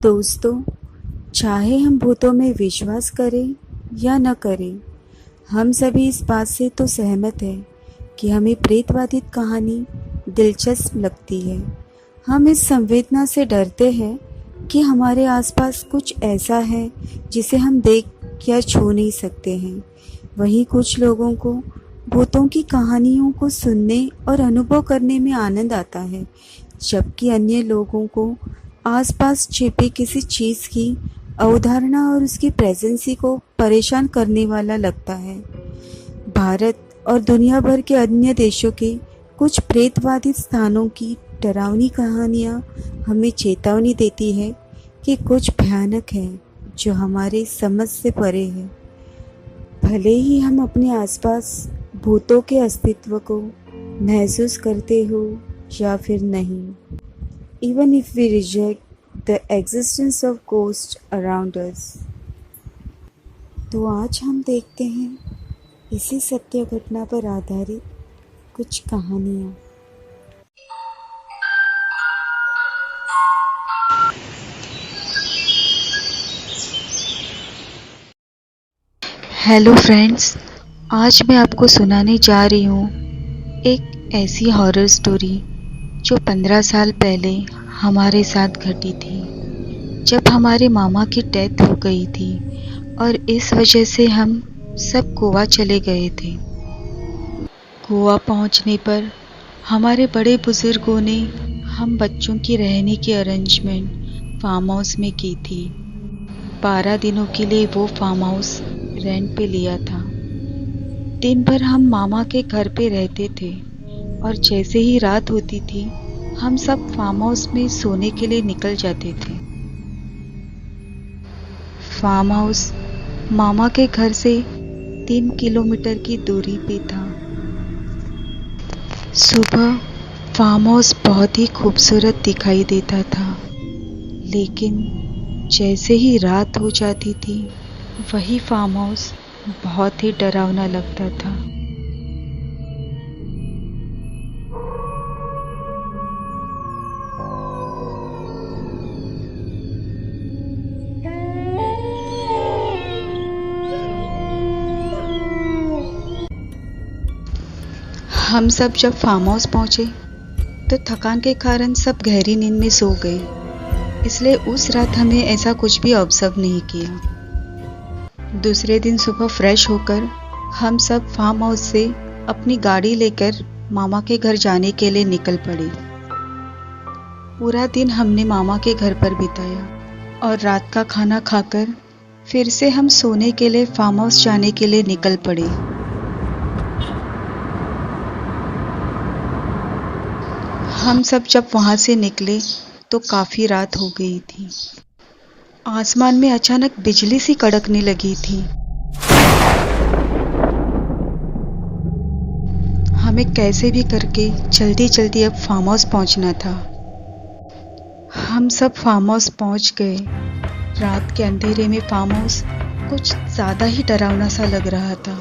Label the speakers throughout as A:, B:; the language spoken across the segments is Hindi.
A: दोस्तों, चाहे हम भूतों में विश्वास करें या न करें, हम सभी इस बात से तो सहमत हैं कि हमें प्रेतवादी कहानी दिलचस्प लगती है। हम इस संवेदना से डरते हैं कि हमारे आसपास कुछ ऐसा है जिसे हम देख या छू नहीं सकते हैं। वहीं कुछ लोगों को भूतों की कहानियों को सुनने और अनुभव करने में आनंद आता है, जबकि अन्य लोगों को आसपास छिपी किसी चीज़ की अवधारणा और उसकी प्रेजेंसी को परेशान करने वाला लगता है। भारत और दुनिया भर के अन्य देशों के कुछ प्रेतवादी स्थानों की डरावनी कहानियाँ हमें चेतावनी देती है कि कुछ भयानक है जो हमारे समझ से परे है। भले ही हम अपने आसपास भूतों के अस्तित्व को महसूस करते हो या फिर नहीं, even if we reject the existence of ghosts around us। तो आज हम देखते हैं इसी सत्य घटना पर आधारित कुछ कहानियाँ।
B: हेलो फ्रेंड्स, आज मैं आपको सुनाने जा रही हूँ एक ऐसी हॉरर स्टोरी जो 15 साल पहले हमारे साथ घटी थी, जब हमारे मामा की डेथ हो गई थी और इस वजह से हम सब गोवा चले गए थे। गोवा पहुँचने पर हमारे बड़े बुजुर्गों ने हम बच्चों की रहने की अरेंजमेंट फार्म हाउस में की थी। 12 दिनों के लिए वो फार्म हाउस रेंट पे लिया था। दिन भर हम मामा के घर पे रहते थे और जैसे ही रात होती थी हम सब फार्म हाउस में सोने के लिए निकल जाते थे। फार्म हाउस मामा के घर से 3 किलोमीटर की दूरी पे था। सुबह फार्म हाउस बहुत ही खूबसूरत दिखाई देता था, लेकिन जैसे ही रात हो जाती थी वही फार्म हाउस बहुत ही डरावना लगता था। हम सब जब फार्म हाउस पहुंचे तो थकान के कारण सब गहरी नींद में सो गए, इसलिए उस रात हमें ऐसा कुछ भी ऑब्जर्व नहीं किया। दूसरे दिन सुबह फ्रेश होकर हम सब फार्म हाउस से अपनी गाड़ी लेकर मामा के घर जाने के लिए निकल पड़े। पूरा दिन हमने मामा के घर पर बिताया और रात का खाना खाकर फिर से हम सोने के लिए फार्म हाउस जाने के लिए निकल पड़े। हम सब जब वहां से निकले तो काफी रात हो गई थी। आसमान में अचानक बिजली सी कड़कने लगी थी। हमें कैसे भी करके जल्दी जल्दी अब फार्म हाउस पहुंचना था। हम सब फार्म हाउस पहुंच गए। रात के अंधेरे में फार्म हाउस कुछ ज्यादा ही डरावना सा लग रहा था।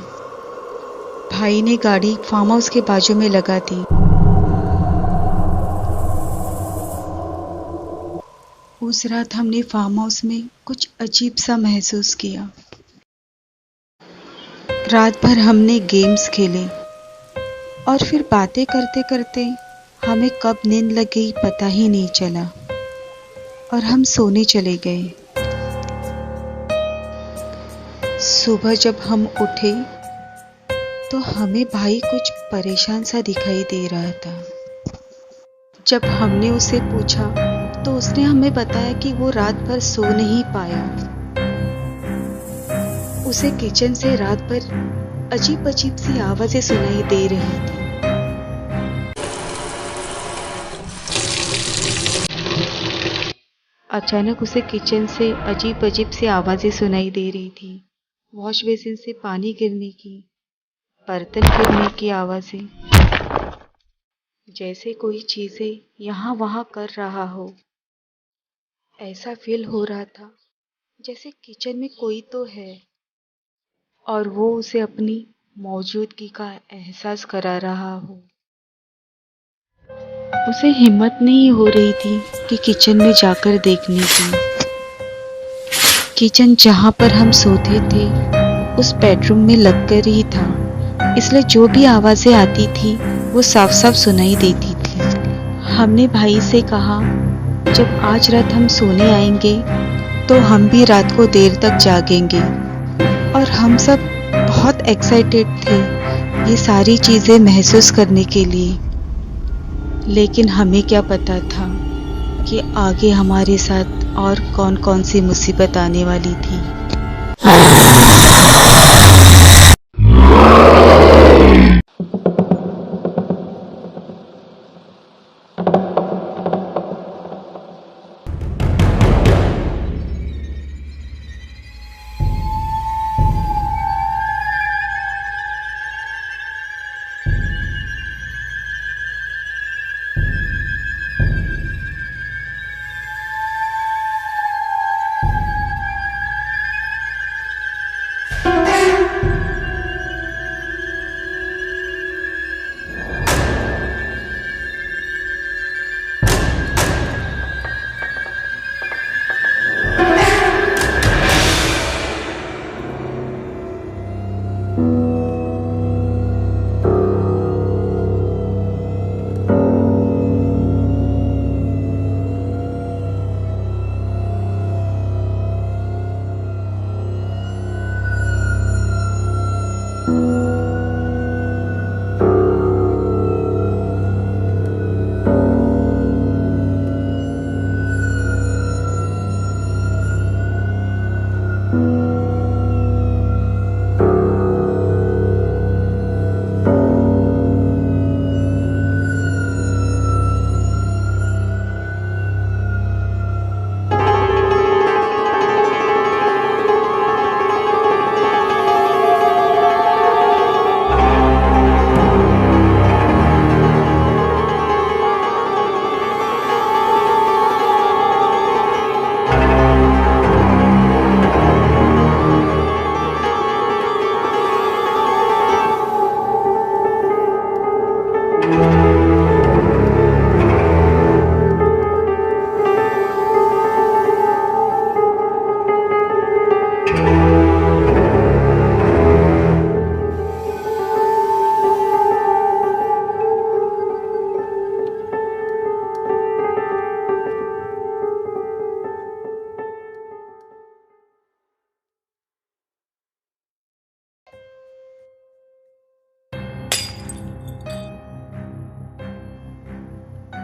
B: भाई ने गाड़ी फार्म हाउस के बाजू में लगा दी। उस रात हमने फार्म हाउस में कुछ अजीब सा महसूस किया। रात भर हमने गेम्स खेले और फिर बातें करते करते हमें कब नींद लग गई पता ही नहीं चला और हम सोने चले गए। सुबह जब हम उठे तो हमें भाई कुछ परेशान सा दिखाई दे रहा था। जब हमने उससे पूछा तो उसने हमें बताया कि वो रात भर सो नहीं पाया। उसे किचन से रात भर अजीब अजीब सी आवाजें सुनाई दे रही थी। अचानक उसे किचन से अजीब अजीब सी आवाजें सुनाई दे रही थी। वॉश बेसिन से पानी गिरने की, बर्तन गिरने की आवाजें, जैसे कोई चीजें यहाँ वहां कर रहा हो। ऐसा फील हो रहा था जैसे किचन में कोई तो है और वो उसे अपनी मौजूदगी का एहसास करा रहा हो। उसे हिम्मत नहीं हो रही थी कि किचन में जाकर देखने की। किचन जहाँ पर हम सोते थे उस बेडरूम में लगकर ही था, इसलिए जो भी आवाज़ें आती थी वो साफ साफ सुनाई देती थी। हमने भाई से कहा, जब आज रात हम सोने आएंगे तो हम भी रात को देर तक जागेंगे। और हम सब बहुत एक्साइटेड थे ये सारी चीज़ें महसूस करने के लिए। लेकिन हमें क्या पता था कि आगे हमारे साथ और कौन कौन सी मुसीबत आने वाली थी।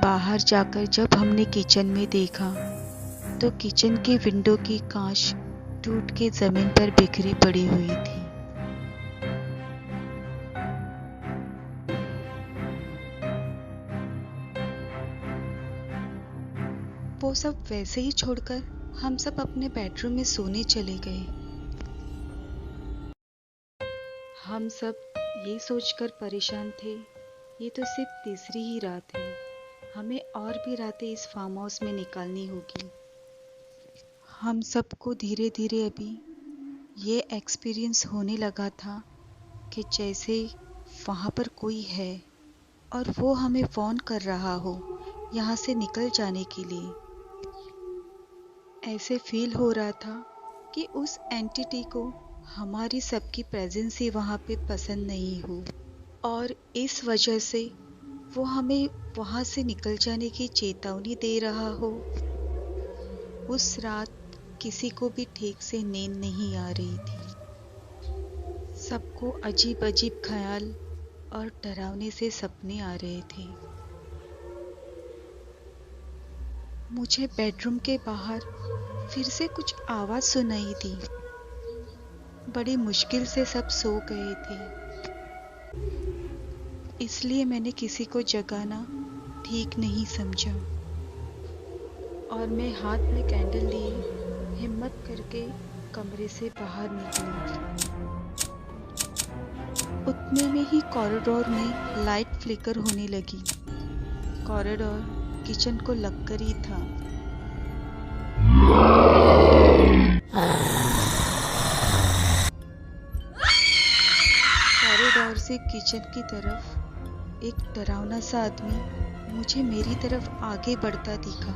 B: बाहर जाकर जब हमने किचन में देखा तो किचन के विंडो की कांच टूट के जमीन पर बिखरी पड़ी हुई थी। वो सब वैसे ही छोड़कर हम सब अपने बेडरूम में सोने चले गए। हम सब ये सोचकर परेशान थे, ये तो सिर्फ तीसरी ही रात है, हमें और भी रातें इस फार्म हाउस में निकालनी होगी। हम सबको धीरे धीरे अभी ये एक्सपीरियंस होने लगा था कि जैसे वहाँ पर कोई है और वो हमें फ़ोन कर रहा हो यहाँ से निकल जाने के लिए। ऐसे फील हो रहा था कि उस एंटिटी को हमारी सबकी प्रेजेंस ही वहाँ पे पसंद नहीं हो और इस वजह से वो हमें वहाँ से निकल जाने की चेतावनी दे रहा हो। उस रात किसी को भी ठीक से नींद नहीं आ रही थी। सबको अजीब अजीब ख्याल और डरावने से सपने आ रहे थे। मुझे बेडरूम के बाहर फिर से कुछ आवाज़ सुनाई दी। बड़ी मुश्किल से सब सो गए थे, इसलिए मैंने किसी को जगाना ठीक नहीं समझा और मैं हाथ में कैंडल लिए हिम्मत करके कमरे से बाहर निकली। उतने में ही कॉरिडोर में लाइट फ्लिकर होने लगी। कॉरिडोर किचन को लगकर ही था। कॉरिडोर से किचन की तरफ एक डरावना सा आदमी मुझे मेरी तरफ आगे बढ़ता दिखा।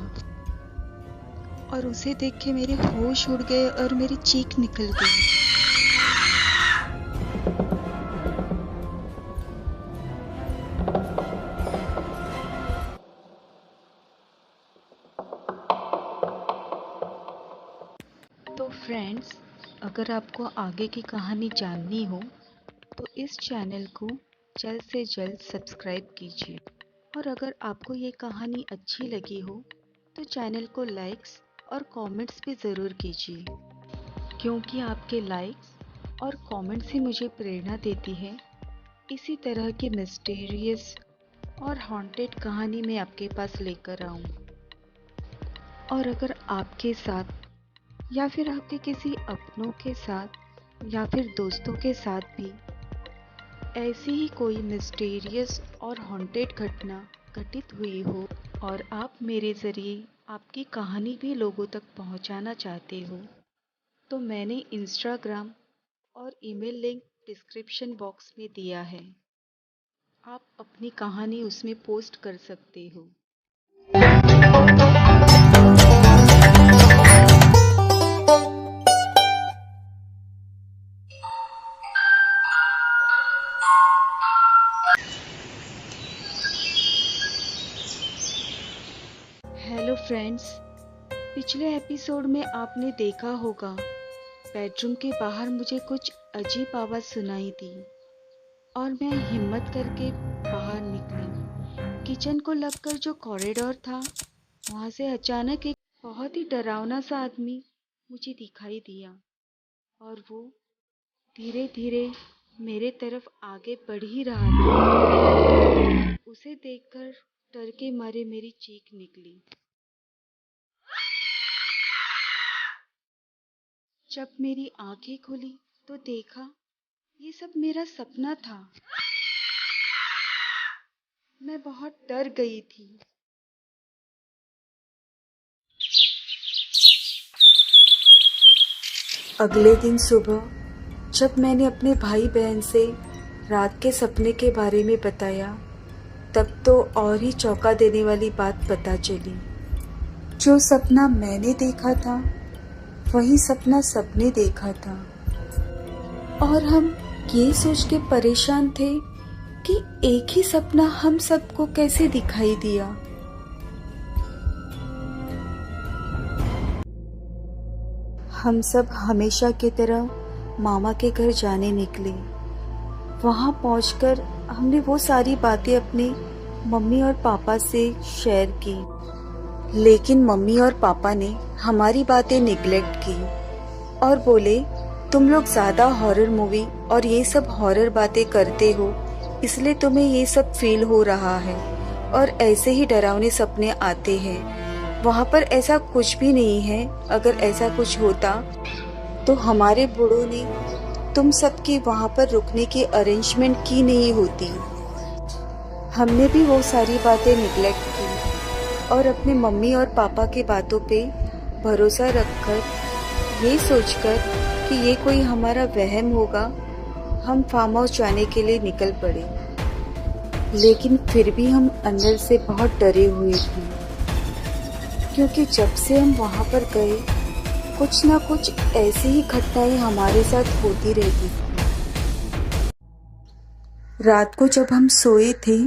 B: और उसे देख के मेरे होश उड़ गए और मेरी चीख निकल गई। तो फ्रेंड्स, अगर आपको आगे की कहानी जाननी हो तो इस चैनल को जल्द से जल्द सब्सक्राइब कीजिए। और अगर आपको ये कहानी अच्छी लगी हो तो चैनल को लाइक्स और कमेंट्स भी ज़रूर कीजिए, क्योंकि आपके लाइक्स और कमेंट्स ही मुझे प्रेरणा देती है इसी तरह की मिस्टीरियस और हॉन्टेड कहानी मैं आपके पास लेकर आऊँ। और अगर आपके साथ या फिर आपके किसी अपनों के साथ या फिर दोस्तों के साथ भी ऐसी ही कोई मिस्टीरियस और हॉन्टेड घटना घटित हुई हो और आप मेरे ज़रिए आपकी कहानी भी लोगों तक पहुंचाना चाहते हो, तो मैंने इंस्टाग्राम और ईमेल लिंक डिस्क्रिप्शन बॉक्स में दिया है। आप अपनी कहानी उसमें पोस्ट कर सकते हो। हेलो फ्रेंड्स, पिछले एपिसोड में आपने देखा होगा बेडरूम के बाहर मुझे कुछ अजीब आवाज़ सुनाई दी और मैं हिम्मत करके बाहर निकली। किचन को लगकर जो कॉरिडोर था वहाँ से अचानक एक बहुत ही डरावना सा आदमी मुझे दिखाई दिया और वो धीरे धीरे मेरे तरफ आगे बढ़ ही रहा था। उसे देखकर डर के मारे मेरी चीख निकली। जब मेरी आंखें खुली तो देखा ये सब मेरा सपना था। मैं बहुत डर गई थी।
A: अगले दिन सुबह जब मैंने अपने भाई बहन से रात के सपने के बारे में बताया, तब तो और ही चौंका देने वाली बात पता चली। जो सपना मैंने देखा था वही सपना सबने देखा था, और हम ये सोच के परेशान थे कि एक ही सपना हम सबको कैसे दिखाई दिया। हम सब हमेशा की तरह मामा के घर जाने निकले। वहाँ पहुंचकर हमने वो सारी बातें अपने मम्मी और पापा से शेयर की, लेकिन मम्मी और पापा ने हमारी बातें निगलेक्ट की और बोले, तुम लोग ज़्यादा हॉरर मूवी और ये सब हॉरर बातें करते हो, इसलिए तुम्हें ये सब फील हो रहा है और ऐसे ही डरावने सपने आते हैं। वहाँ पर ऐसा कुछ भी नहीं है। अगर ऐसा कुछ होता तो हमारे बूढ़ों ने तुम सबकी वहाँ पर रुकने की अरेंजमेंट की नहीं होती। हमने भी वो सारी बातें निगलेक्ट की और अपने मम्मी और पापा की बातों पे भरोसा रखकर ये सोचकर कि ये कोई हमारा वहम होगा, हम फार्म हाउस जाने के लिए निकल पड़े। लेकिन फिर भी हम अंदर से बहुत डरे हुए थे, क्योंकि जब से हम वहाँ पर गए कुछ ना कुछ ऐसी ही घटनाएं हमारे साथ होती रहती थी। रात को जब हम सोए थे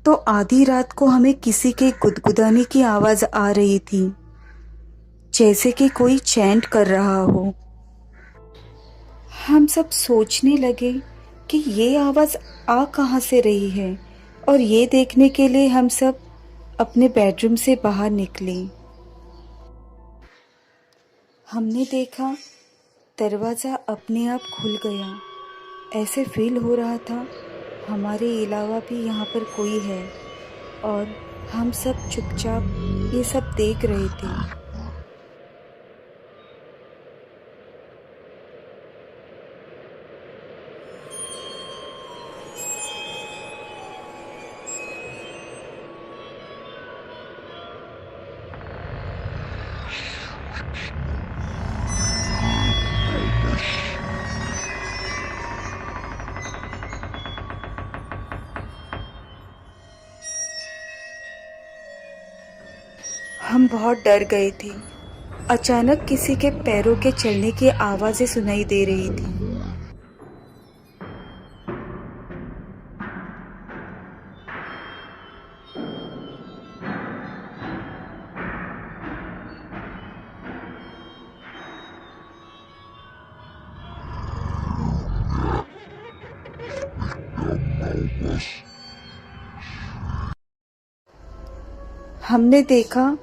A: तो आधी रात को हमें किसी के गुदगुदाने की आवाज आ रही थी, जैसे कि कोई चैंट कर रहा हो। हम सब सोचने लगे कि ये आवाज आ कहाँ से रही है, और ये देखने के लिए हम सब अपने बेडरूम से बाहर निकले। हमने देखा दरवाज़ा अपने आप खुल गया। ऐसे फील हो रहा था हमारे अलावा भी यहाँ पर कोई है, और हम सब चुपचाप ये सब देख रहे थे। हम बहुत डर गए थे अचानक किसी के पैरों के चलने की आवाज़ें सुनाई दे रही थी। हमने देखा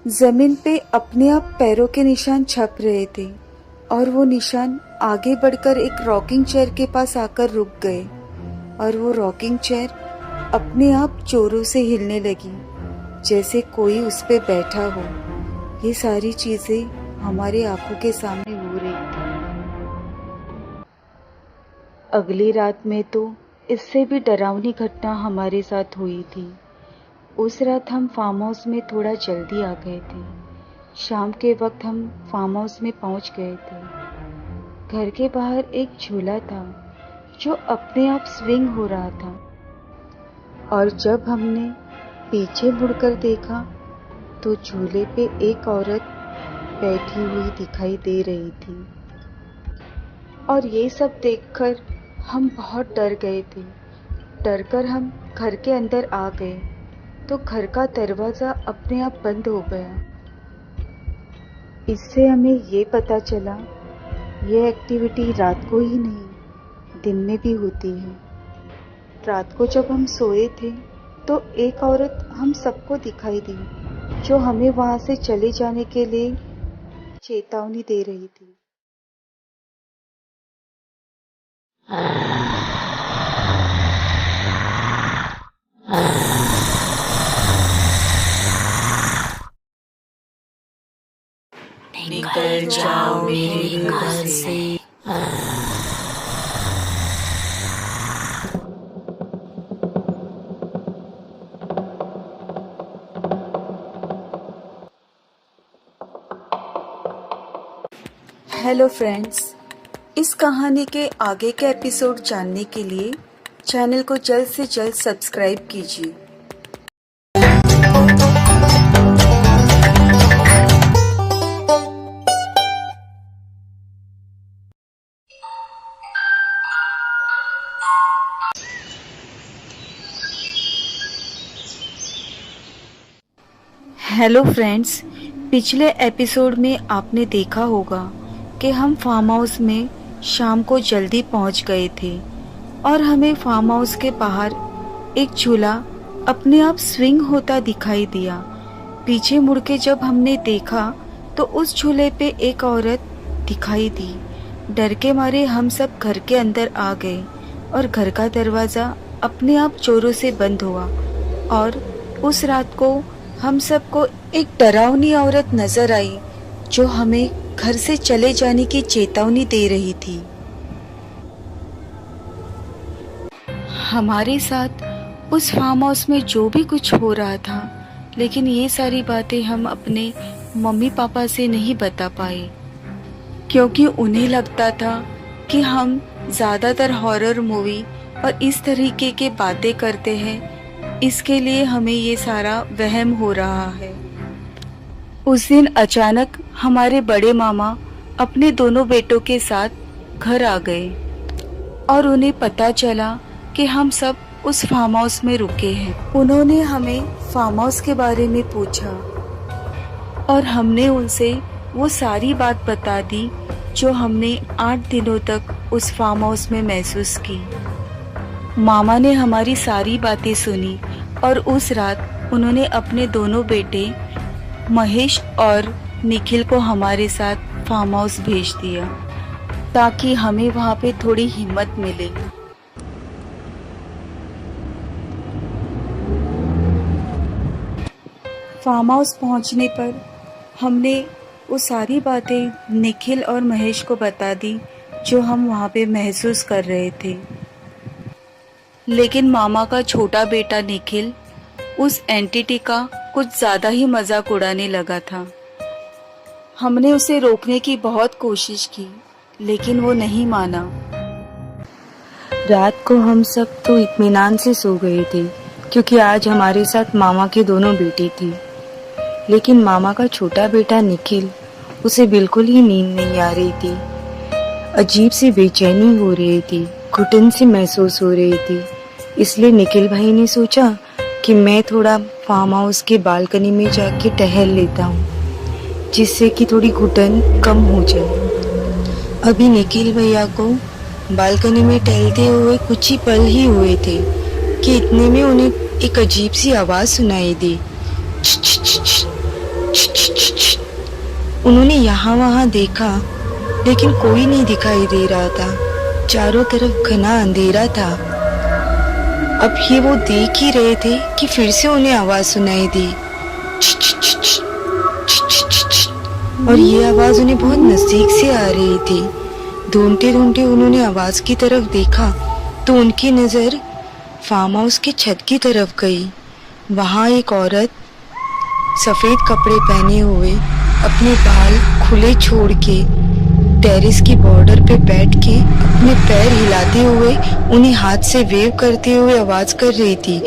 A: जमीन पे अपने आप पैरों के निशान छप रहे थे और वो निशान आगे बढ़कर एक रॉकिंग चेयर के पास आकर रुक गए और वो रॉकिंग चेयर अपने आप जोरों से हिलने लगी, जैसे कोई उस पे बैठा हो। ये सारी चीजें हमारे आंखों के सामने हो रही थी। अगली रात में तो इससे भी डरावनी घटना हमारे साथ हुई थी। उस रात हम फार्म हाउस में थोड़ा जल्दी आ गए थे। शाम के वक्त हम फार्म हाउस में पहुंच गए थे। घर के बाहर एक झूला था जो अपने आप स्विंग हो रहा था और जब हमने पीछे मुड़कर देखा तो झूले पे एक औरत बैठी हुई दिखाई दे रही थी और ये सब देखकर हम बहुत डर गए थे। डरकर हम घर के अंदर आ गए तो घर का दरवाज़ा अपने आप बंद हो गया। इससे हमें ये पता चला ये एक्टिविटी रात को ही नहीं दिन में भी होती है। रात को जब हम सोए थे तो एक औरत हम सबको दिखाई दी जो हमें वहाँ से चले जाने के लिए चेतावनी दे रही थी।
C: निकल जाओ मेरे घर से।
A: हेलो फ्रेंड्स, इस कहानी के आगे के एपिसोड जानने के लिए चैनल को जल्द से जल्द सब्सक्राइब कीजिए। हेलो फ्रेंड्स, पिछले एपिसोड में आपने देखा होगा कि हम फार्म हाउस में शाम को जल्दी पहुंच गए थे और हमें फार्म हाउस के बाहर एक झूला अपने आप स्विंग होता दिखाई दिया। पीछे मुड़ के जब हमने देखा तो उस झूले पे एक औरत दिखाई दी। डर के मारे हम सब घर के अंदर आ गए और घर का दरवाज़ा अपने आप जोरों से बंद हुआ और उस रात को हम सबको एक डरावनी औरत नजर आई जो हमें घर से चले जाने की चेतावनी दे रही थी। हमारे साथ उस फार्म हाउस में जो भी कुछ हो रहा था, लेकिन ये सारी बातें हम अपने मम्मी पापा से नहीं बता पाए क्योंकि उन्हें लगता था कि हम ज़्यादातर हॉरर मूवी और इस तरीके के बातें करते हैं, इसके लिए हमें ये सारा वहम हो रहा है। उस दिन अचानक हमारे बड़े मामा अपने दोनों बेटों के साथ घर आ गए और उन्हें पता चला कि हम सब उस फार्म हाउस में रुके हैं। उन्होंने हमें फार्म हाउस के बारे में पूछा और हमने उनसे वो सारी बात बता दी जो हमने 8 दिनों तक उस फार्म हाउस में महसूस की। मामा ने हमारी सारी बातें सुनी और उस रात उन्होंने अपने दोनों बेटे महेश और निखिल को हमारे साथ फार्म हाउस भेज दिया ताकि हमें वहाँ पे थोड़ी हिम्मत मिले। फार्म हाउस पहुँचने पर हमने वो सारी बातें निखिल और महेश को बता दी जो हम वहाँ पे महसूस कर रहे थे। लेकिन मामा का छोटा बेटा निखिल उस एंटिटी का कुछ ज़्यादा ही मजाक उड़ाने लगा था। हमने उसे रोकने की बहुत कोशिश की लेकिन वो नहीं माना।
C: रात को हम सब तो इत्मीनान से सो गए थे क्योंकि आज हमारे साथ मामा की दोनों बेटी थी, लेकिन मामा का छोटा बेटा निखिल उसे बिल्कुल ही नींद नहीं आ रही थी। अजीब सी बेचैनी हो रही थी, घुटन सी महसूस हो रही थी। इसलिए निखिल भाई ने सोचा कि मैं थोड़ा फार्म हाउस के बालकनी में जाके टहल लेता हूँ, जिससे कि थोड़ी घुटन कम हो जाए। अभी निखिल भैया को बालकनी में टहलते हुए कुछ ही पल ही हुए थे कि इतने में उन्हें एक अजीब सी आवाज़ सुनाई दी। उन्होंने यहाँ वहाँ देखा, लेकिन कोई नहीं दिखाई दे रहा था। चारों तरफ घना अंधेरा था। अब ये वो देख ही रहे थे कि फिर से उन्हें आवाज़ सुनाई दी, और ये आवाज़ उन्हें बहुत नज़दीक से आ रही थी। ढूंढते ढूंढते उन्होंने आवाज़ की तरफ देखा तो उनकी नज़र फार्म हाउस के छत की तरफ गई। वहाँ एक औरत सफ़ेद कपड़े पहने हुए, अपने बाल खुले छोड़ के टेरेस की बॉर्डर पे बैठ के अपने पैर हिलाते हुए उन्हें हाथ से वेव करते हुए आवाज़ कर रही थी।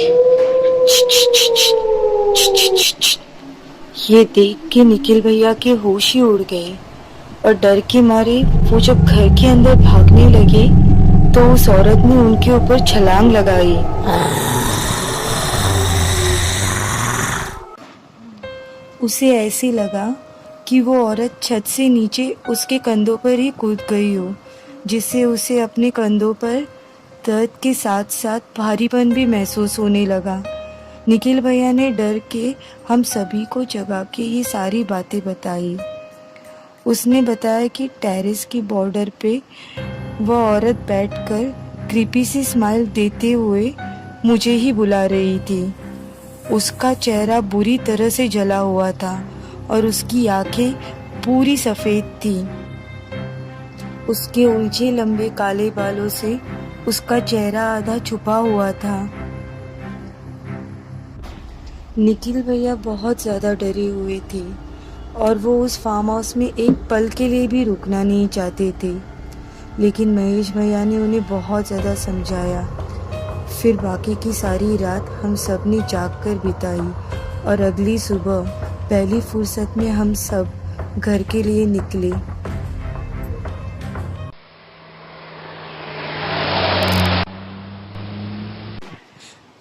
C: ये देख के निखिल भैया के होश ही उड़ गए और डर के मारे वो जब घर के अंदर भागने लगे तो उस औरत ने उनके ऊपर छलांग लगाई। उसे ऐसे लगा कि वो औरत छत से नीचे उसके कंधों पर ही कूद गई हो, जिससे उसे अपने कंधों पर दर्द के साथ साथ भारीपन भी महसूस होने लगा। निखिल भैया ने डर के हम सभी को जगा के ये सारी बातें बताई। उसने बताया कि टेरेस की बॉर्डर पे वह औरत बैठकर क्रीपी सी स्माइल देते हुए मुझे ही बुला रही थी। उसका चेहरा बुरी तरह से जला हुआ था और उसकी आंखें पूरी सफ़ेद थी। उसके उलझे लंबे काले बालों से उसका चेहरा आधा छुपा हुआ था। निखिल भैया बहुत ज़्यादा डरे हुए थे और वो उस फार्म हाउस में एक पल के लिए भी रुकना नहीं चाहते थे, लेकिन महेश भैया ने उन्हें बहुत ज़्यादा समझाया। फिर बाकी की सारी रात हम सब ने जाग कर बिताई और अगली सुबह पहली फुर्सत में हम सब घर के लिए निकले।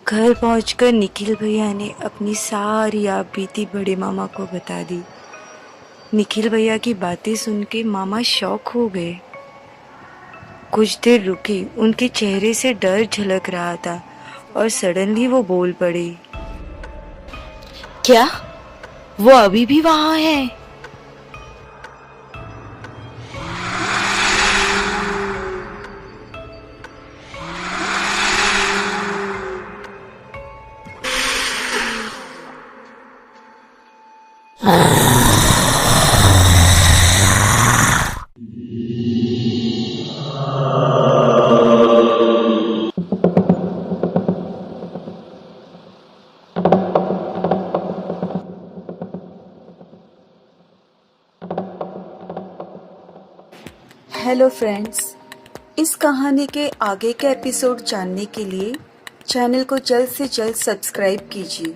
C: घर पहुंचकर निखिल भैया ने अपनी सारी आप बीती बड़े मामा को बता दी। निखिल भैया की बातें सुन के मामा शॉक हो गए। कुछ देर रुके, उनके चेहरे से डर झलक रहा था और सडनली वो बोल पड़े, क्या वो अभी भी वहां है?
A: हेलो फ्रेंड्स, इस कहानी के आगे के एपिसोड जानने के लिए चैनल को जल्द से जल्द सब्सक्राइब कीजिए।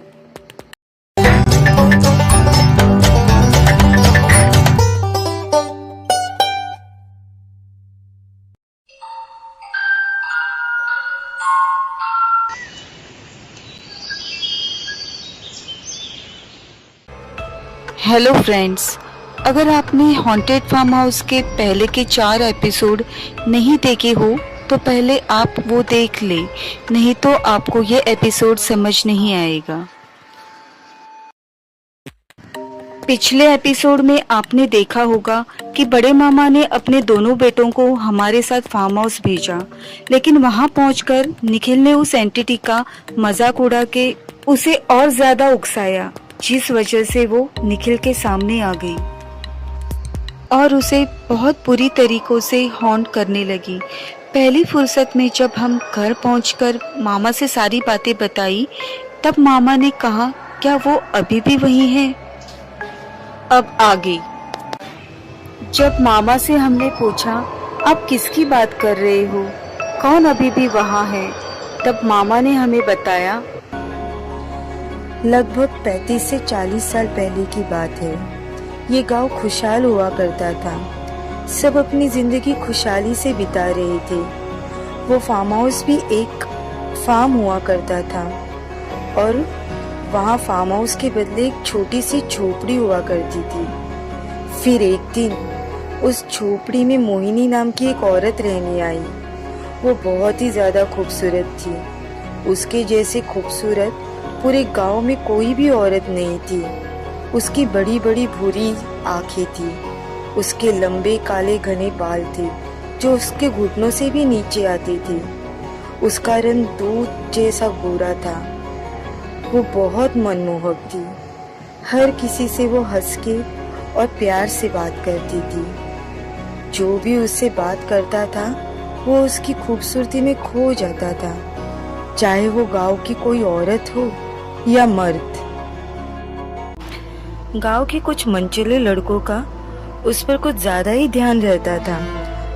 B: हेलो फ्रेंड्स, अगर आपने हॉन्टेड फार्म हाउस के पहले के 4 एपिसोड नहीं देखे हो तो पहले आप वो देख ले, नहीं तो आपको ये एपिसोड समझ नहीं आएगा। पिछले एपिसोड में आपने देखा होगा कि बड़े मामा ने अपने दोनों बेटों को हमारे साथ फार्म हाउस भेजा, लेकिन वहां पहुंचकर निखिल ने उस एंटिटी का मजाक उड़ा के उसे और ज्यादा उकसाया, जिस वजह से वो निखिल के सामने आ गई और उसे बहुत बुरी तरीकों से हॉन्ट करने लगी। पहली फुर्सत में जब हम घर पहुंचकर मामा से सारी बातें बताई, तब मामा ने कहा, क्या वो अभी भी वहीं है? अब आगे जब मामा से हमने पूछा, आप किसकी बात कर रहे हो, कौन अभी भी वहाँ है, तब मामा ने हमें बताया,
A: लगभग 35 से 40 साल पहले की बात है।
C: ये गांव खुशहाल हुआ करता था। सब अपनी जिंदगी खुशहाली से बिता रहे थे। वो फार्म हाउस भी एक फार्म हुआ करता था और वहाँ फार्म हाउस के बदले एक छोटी सी झोपड़ी हुआ करती थी। फिर एक दिन उस झोपड़ी में मोहिनी नाम की एक औरत रहने आई। वो बहुत ही ज़्यादा खूबसूरत थी। उसके जैसे खूबसूरत पूरे गांव में कोई भी औरत नहीं थी। उसकी बड़ी बड़ी भूरी आंखें थी। उसके लंबे काले घने बाल थे जो उसके घुटनों से भी नीचे आते थे। उसका रंग दूध जैसा गोरा था। वो बहुत मनमोहक थी। हर किसी से वो हंस के और प्यार से बात करती थी। जो भी उससे बात करता था वो उसकी खूबसूरती में खो जाता था, चाहे वो गांव की कोई औरत हो या मर्द। गांव के कुछ मनचले लड़कों का उस पर कुछ ज्यादा ही ध्यान रहता था।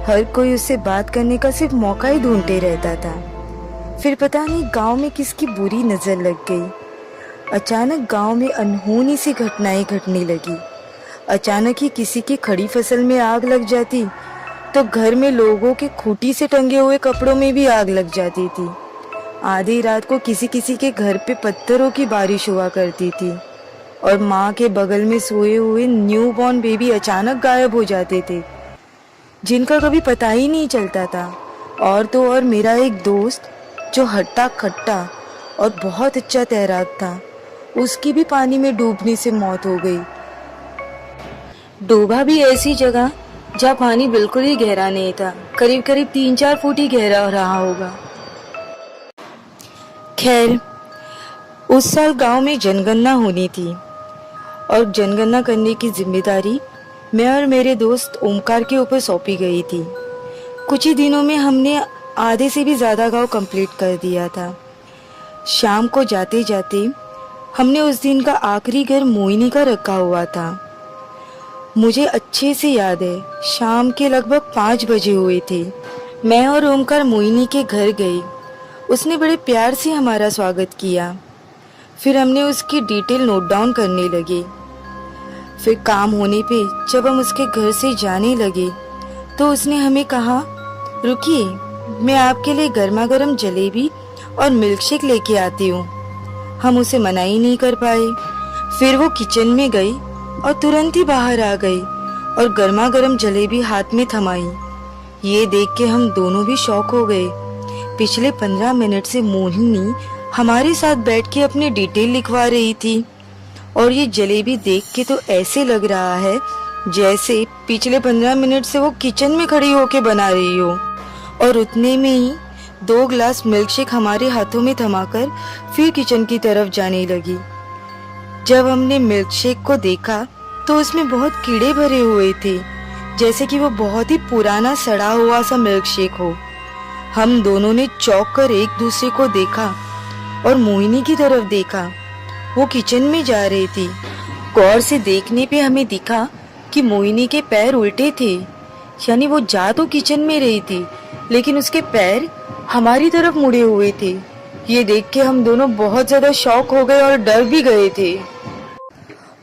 C: हर कोई उससे बात करने का सिर्फ मौका ही ढूंढते रहता था। फिर पता नहीं गांव में किसकी बुरी नजर लग गई। अचानक गांव में अनहोनी सी घटनाएं घटने लगी। अचानक ही किसी की खड़ी फसल में आग लग जाती तो घर में लोगों के खूंटी से टंगे हुए कपड़ों में भी आग लग जाती थी। आधी रात को किसी किसी के घर पे पत्थरों की बारिश हुआ करती थी और माँ के बगल में सोए हुए न्यू बॉर्न बेबी अचानक गायब हो जाते थे, जिनका कभी पता ही नहीं चलता था। और तो और मेरा एक दोस्त जो हट्टा कट्टा और बहुत अच्छा तैराक था, उसकी भी पानी में डूबने से मौत हो गई। डूबा भी ऐसी जगह जहाँ पानी बिल्कुल ही गहरा नहीं था, करीब करीब 3-4 फुट ही गहरा रहा होगा। खैर, उस साल गांव में जनगणना होनी थी और जनगणना करने की जिम्मेदारी मैं और मेरे दोस्त ओमकार के ऊपर सौंपी गई थी। कुछ ही दिनों में हमने आधे से भी ज़्यादा गांव कंप्लीट कर दिया था। शाम को जाते जाते हमने उस दिन का आखिरी घर मोहिनी का रखा हुआ था। मुझे अच्छे से याद है, शाम के लगभग 5 बजे हुए थे। मैं और ओमकार मोहिनी के घर गए। उसने बड़े प्यार से हमारा स्वागत किया। फिर हमने उसकी डिटेल नोट डाउन करने लगे। फिर काम होने पे जब हम उसके घर से जाने लगे तो उसने हमें कहा, रुकिए, मैं आपके लिए गर्मा गर्म जलेबी और मिल्क शेक लेके आती हूँ। हम उसे मना ही नहीं कर पाए। फिर वो किचन में गई और तुरंत ही बाहर आ गई और गर्मा गर्म जलेबी हाथ में थमाई। ये देख के हम दोनों भी शॉक हो गए। पिछले 15 मिनट से मोहिनी हमारे साथ बैठ के अपनी डिटेल लिखवा रही थी और ये जलेबी देख के तो ऐसे लग रहा है जैसे पिछले 15 मिनट से वो किचन में खड़ी होके बना रही हो। और उतने में ही 2 ग्लास मिल्क शेक हमारे हाथों में थमाकर फिर किचन की तरफ जाने लगी। जब हमने मिल्क शेक को देखा तो उसमें बहुत कीड़े भरे हुए थे, जैसे कि वो बहुत ही पुराना सड़ा हुआ सा मिल्क शेक हो। हम दोनों ने चौंक कर एक दूसरे को देखा और मोहिनी की तरफ देखा। वो किचन में जा रही थी। गौर से देखने पे हमें दिखा कि मोहिनी के पैर उल्टे थे, यानी वो जा तो किचन में रही थी लेकिन उसके पैर हमारी तरफ मुड़े हुए थे। ये देख के हम दोनों बहुत ज्यादा शॉक हो गए और डर भी गए थे।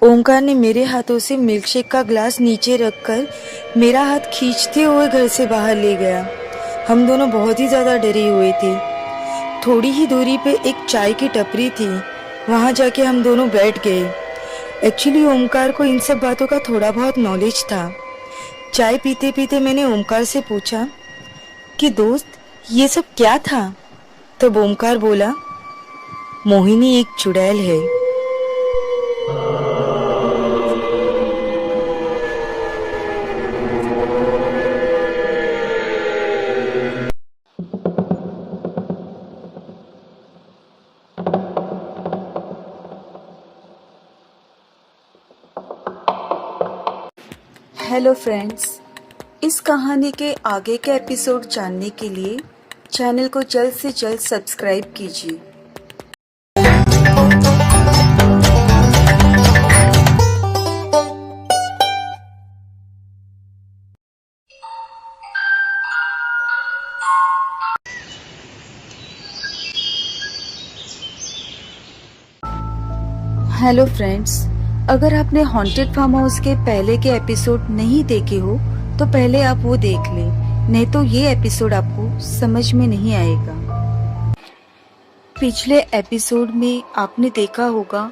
C: ओमकार ने मेरे हाथों से मिल्कशेक का ग्लास नीचे रखकर मेरा हाथ खींचते हुए घर से बाहर ले गया। हम दोनों बहुत ही ज्यादा डरे हुए थे। थोड़ी ही दूरी पे एक चाय की टपरी थी, वहां जाके हम दोनों बैठ गए। एक्चुअली ओमकार को इन सब बातों का थोड़ा बहुत नॉलेज था। चाय पीते पीते मैंने ओमकार से पूछा कि दोस्त, ये सब क्या था? तब ओमकार बोला, मोहिनी एक चुड़ैल है।
A: हेलो फ्रेंड्स, इस कहानी के आगे के एपिसोड जानने के लिए चैनल को जल्द से जल्द सब्सक्राइब कीजिए। हेलो फ्रेंड्स, अगर आपने हॉन्टेड फार्म हाउस के पहले के एपिसोड नहीं देखे हो तो पहले आप वो देख लें, नहीं तो ये एपिसोड आपको समझ में नहीं आएगा। पिछले एपिसोड में आपने देखा होगा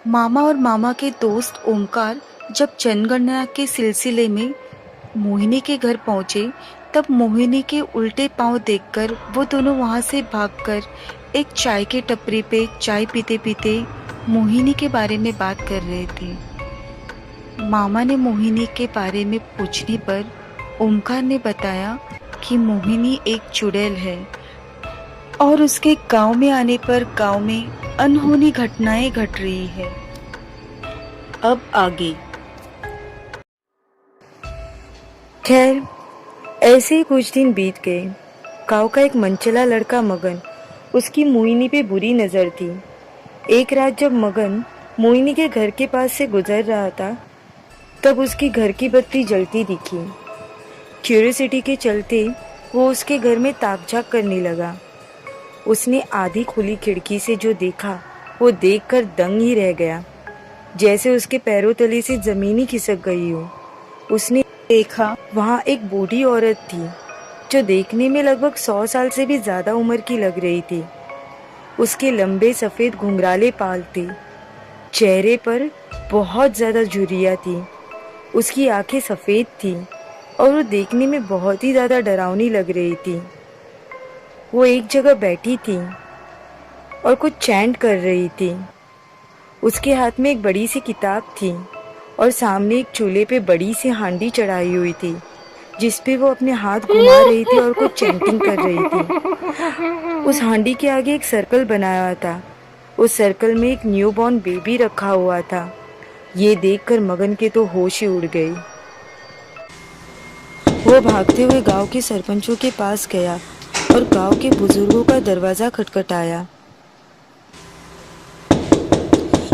A: मामा और मामा के दोस्त ओमकार जब जनगणना के सिलसिले में मोहिनी के घर पहुंचे, तब मोहिनी के उल्टे पांव देखकर वो दोनों वहां से भागकर एक चाय के टपरी पे चाय पीते पीते मोहिनी के बारे में बात कर रहे थे। मामा ने मोहिनी के बारे में पूछने पर ओमकार ने बताया कि मोहिनी एक चुड़ैल है और उसके गांव में आने पर गांव में अनहोनी घटनाएं घट रही है। अब आगे।
C: खैर, ऐसे ही कुछ दिन बीत गए। गांव का एक मनचला लड़का मगन, उसकी मोहिनी पे बुरी नज़र थी। एक रात जब मगन मोहिनी के घर के पास से गुजर रहा था, तब उसकी घर की बत्ती जलती दिखी। क्यूरियोसिटी के चलते वो उसके घर में ताक झाँक करने लगा। उसने आधी खुली खिड़की से जो देखा वो देखकर दंग ही रह गया, जैसे उसके पैरों तले से ज़मीन ही खिसक गई हो। उसने देखा वहाँ एक बूढ़ी औरत थी जो देखने में लगभग 100 साल से भी ज़्यादा उम्र की लग रही थी। उसके लंबे सफ़ेद घुंघराले बाल थे, चेहरे पर बहुत ज़्यादा झुर्रियाँ थी, उसकी आंखें सफ़ेद थीं और वो देखने में बहुत ही ज़्यादा डरावनी लग रही थी। वो एक जगह बैठी थी और कुछ चैंट कर रही थी। उसके हाथ में एक बड़ी सी किताब थी और सामने एक चूल्हे पे बड़ी सी हांडी चढ़ाई हुई थी, जिस पे वो अपने हाथ घुमा रही थी और कुछ चैंटिंग कर रही थी। उस हांडी के आगे एक सर्कल बनाया हुआ था। उस सर्कल में एक न्यूबॉर्न बेबी रखा हुआ था। ये देखकर मगन के तो होश ही उड़ गई। वो भागते हुए गांव के सरपंचों के पास गया और गांव के बुजुर्गों का दरवाज़ा खटखटाया।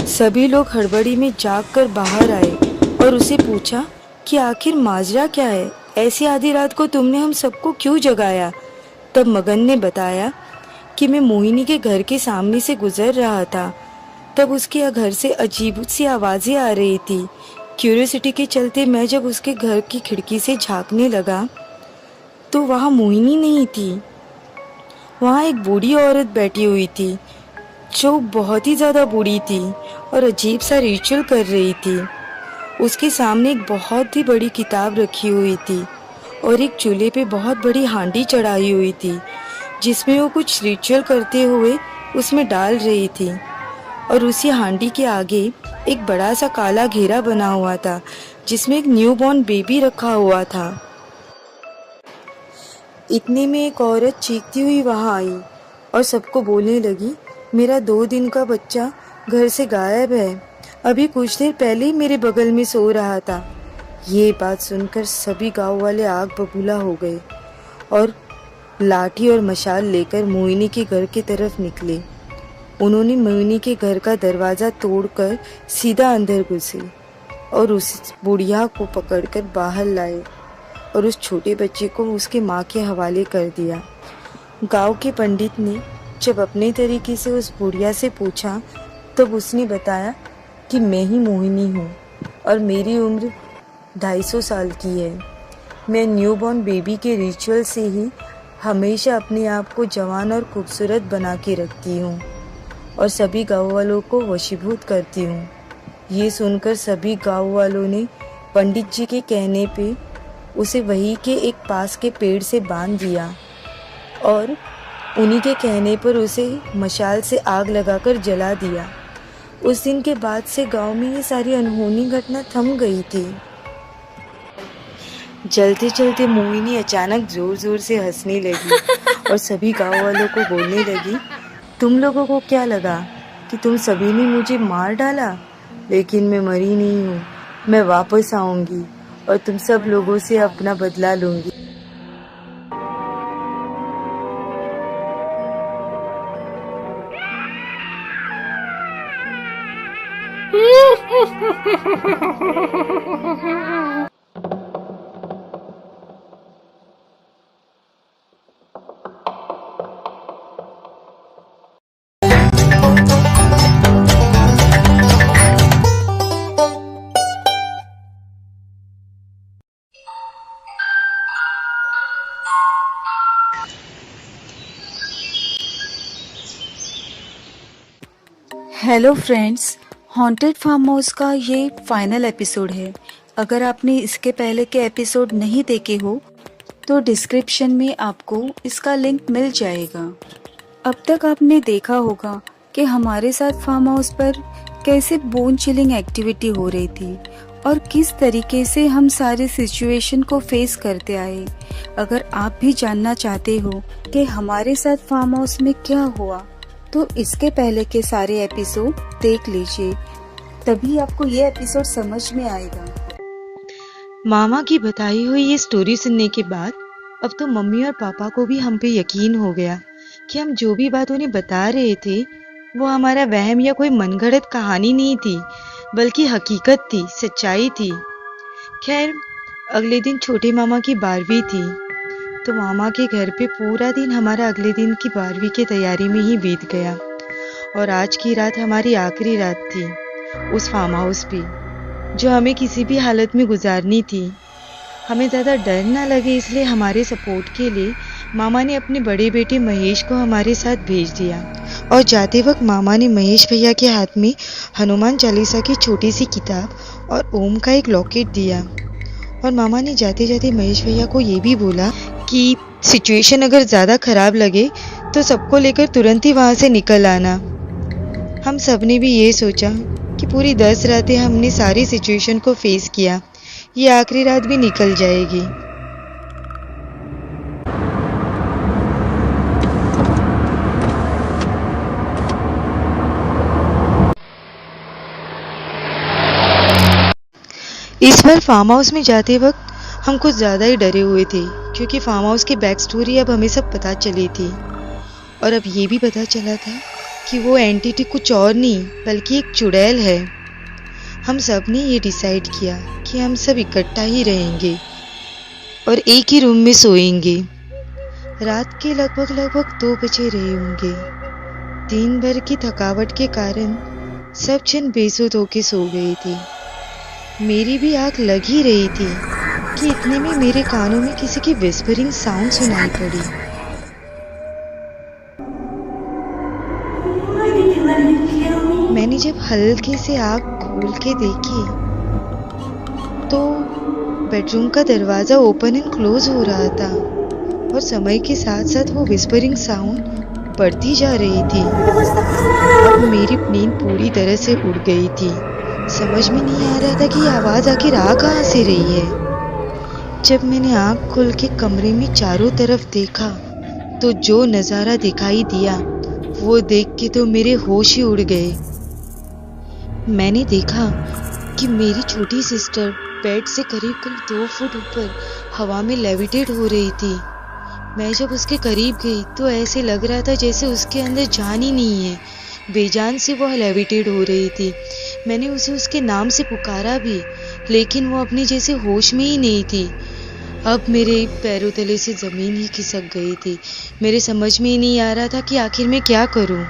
C: सभी लोग हड़बड़ी में जागकर बाहर आए और उसे पूछा कि आखिर माजरा क्या है, ऐसी आधी रात को तुमने हम सबको क्यों जगाया। तब मगन ने बताया कि मैं मोहिनी के घर के सामने से गुजर रहा था, तब उसके घर से अजीब सी आवाज़ें आ रही थी। क्यूरियोसिटी के चलते मैं जब उसके घर की खिड़की से झांकने लगा तो वहाँ मोहिनी नहीं थी, वहाँ एक बूढ़ी औरत बैठी हुई थी जो बहुत ही ज़्यादा बूढ़ी थी और अजीब सा रिचुअल कर रही थी। उसके सामने एक बहुत ही बड़ी किताब रखी हुई थी और एक चूल्हे पे बहुत बड़ी हांडी चढ़ाई हुई थी, जिसमें वो कुछ रिचुअल करते हुए उसमें डाल रही थी। और उसी हांडी के आगे एक बड़ा सा काला घेरा बना हुआ था, जिसमें एक न्यूबॉर्न बेबी रखा हुआ था। इतने में एक औरत चीखती हुई वहाँ आई और सबको बोलने लगी, मेरा 2 दिन का बच्चा घर से गायब है, अभी कुछ देर पहले ही मेरे बगल में सो रहा था। ये बात सुनकर सभी गांव वाले आग बबूला हो गए और लाठी और मशाल लेकर मोहिनी के घर की तरफ निकले। उन्होंने मोहिनी के घर का दरवाज़ा तोड़कर सीधा अंदर घुसे और उस बुढ़िया को पकड़कर बाहर लाए और उस छोटे बच्चे को उसके माँ के हवाले कर दिया। गांव के पंडित ने जब अपने तरीके से उस बुढ़िया से पूछा, तब उसने बताया कि मैं ही मोहिनी हूँ और मेरी उम्र 250 साल की है। मैं न्यूबॉर्न बेबी के रिचुअल से ही हमेशा अपने आप को जवान और खूबसूरत बना के रखती हूँ और सभी गाँव वालों को वशीभूत करती हूँ। ये सुनकर सभी गाँव वालों ने पंडित जी के कहने पे उसे वहीं के एक पास के पेड़ से बांध दिया और उन्हीं के कहने पर उसे मशाल से आग लगाकर जला दिया। उस दिन के बाद से गांव में ये सारी अनहोनी घटना थम गई थी। चलते चलते मोहिनी अचानक जोर जोर से हंसने लगी और सभी गांव वालों को बोलने लगी, तुम लोगों को क्या लगा कि तुम सभी ने मुझे मार डाला, लेकिन मैं मरी नहीं हूँ। मैं वापस आऊँगी और तुम सब लोगों से अपना बदला लूँगी।
A: Hello friends, haunted farm house का ये फाइनल एपिसोड है। अगर आपने इसके पहले के एपिसोड नहीं देखे हो तो डिस्क्रिप्शन में आपको इसका लिंक मिल जाएगा। अब तक आपने देखा होगा कि हमारे साथ फार्म हाउस पर कैसे बोन चिलिंग एक्टिविटी हो रही थी और किस तरीके से हम सारे सिचुएशन को फेस करते आए। अगर आप भी जानना चाहते हो कि हमारे साथ फार्म हाउस में क्या हुआ तो इसके पहले के सारे एपिसोड देख लीजिए, तभी आपको ये एपिसोड समझ में आएगा।
B: मामा की बताई हुई ये स्टोरी सुनने के बाद अब तो मम्मी और पापा को भी हम पे यकीन हो गया कि हम जो भी बात उन्हें बता रहे थे वो हमारा वहम या कोई मनगढ़ंत कहानी नहीं थी, बल्कि हकीकत थी, सच्चाई थी। खैर, अगले दिन छोटे मामा की 12वीं थी, तो मामा के घर पे पूरा दिन हमारा अगले दिन की 12वीं की तैयारी में ही बीत गया। और आज की रात हमारी आखिरी रात थी उस फार्म हाउस पे, जो हमें किसी भी हालत में गुजारनी थी। हमें ज़्यादा डर ना लगे इसलिए हमारे सपोर्ट के लिए मामा ने अपने बड़े बेटे महेश को हमारे साथ भेज दिया। और जाते वक्त मामा ने महेश भैया के हाथ में हनुमान चालीसा की छोटी सी किताब और ओम का एक लॉकेट दिया। और मामा ने जाते जाते महेश भैया को ये भी बोला कि सिचुएशन अगर ज़्यादा ख़राब लगे तो सबको लेकर तुरंत ही वहाँ से निकल आना। हम सब ने भी ये सोचा कि पूरी 10 रातें हमने सारी सिचुएशन को फेस किया, ये आखिरी रात भी निकल जाएगी। इस बार फार्म हाउस में जाते वक्त हम कुछ ज़्यादा ही डरे हुए थे, क्योंकि फार्म हाउस की बैक स्टोरी अब हमें सब पता चली थी। और अब ये भी पता चला था कि वो एंटिटी कुछ और नहीं बल्कि एक चुड़ैल है। हम सब ने ये डिसाइड किया कि हम सब इकट्ठा ही रहेंगे और एक ही रूम में सोएंगे। रात के लगभग 2 बजे रहे होंगे। दिन भर की थकावट के कारण सब जन बेसुध होके सो गए थे। मेरी भी आँख लग ही रही थी कि इतने में मेरे कानों में किसी की विस्परिंग साउंड सुनाई पड़ी। मैंने जब हल्के से आँख खोल के देखी तो बेडरूम का दरवाज़ा ओपन एंड क्लोज हो रहा था और समय के साथ साथ वो विस्परिंग साउंड बढ़ती जा रही थी। अब मेरी नींद पूरी तरह से उड़ गई थी। समझ में नहीं आ रहा था कि आवाज़ आखिर आ कहाँ से रही है। जब मैंने आँख खोल के कमरे में चारों तरफ देखा तो जो नज़ारा दिखाई दिया वो देख के तो मेरे होश ही उड़ गए। मैंने देखा कि मेरी छोटी सिस्टर बेड से करीब 2 फुट ऊपर हवा में लेविटेट हो रही थी। मैं जब उसके करीब गई तो ऐसे लग रहा था जैसे उसके अंदर जान ही नहीं है, बेजान से वो लेविटेट हो रही थी। मैंने उसे उसके नाम से पुकारा भी, लेकिन वो अपने जैसे होश में ही नहीं थी। अब मेरे पैरों तले से ज़मीन ही खिसक गई थी। मेरे समझ में ही नहीं आ रहा था कि आखिर मैं क्या करूं।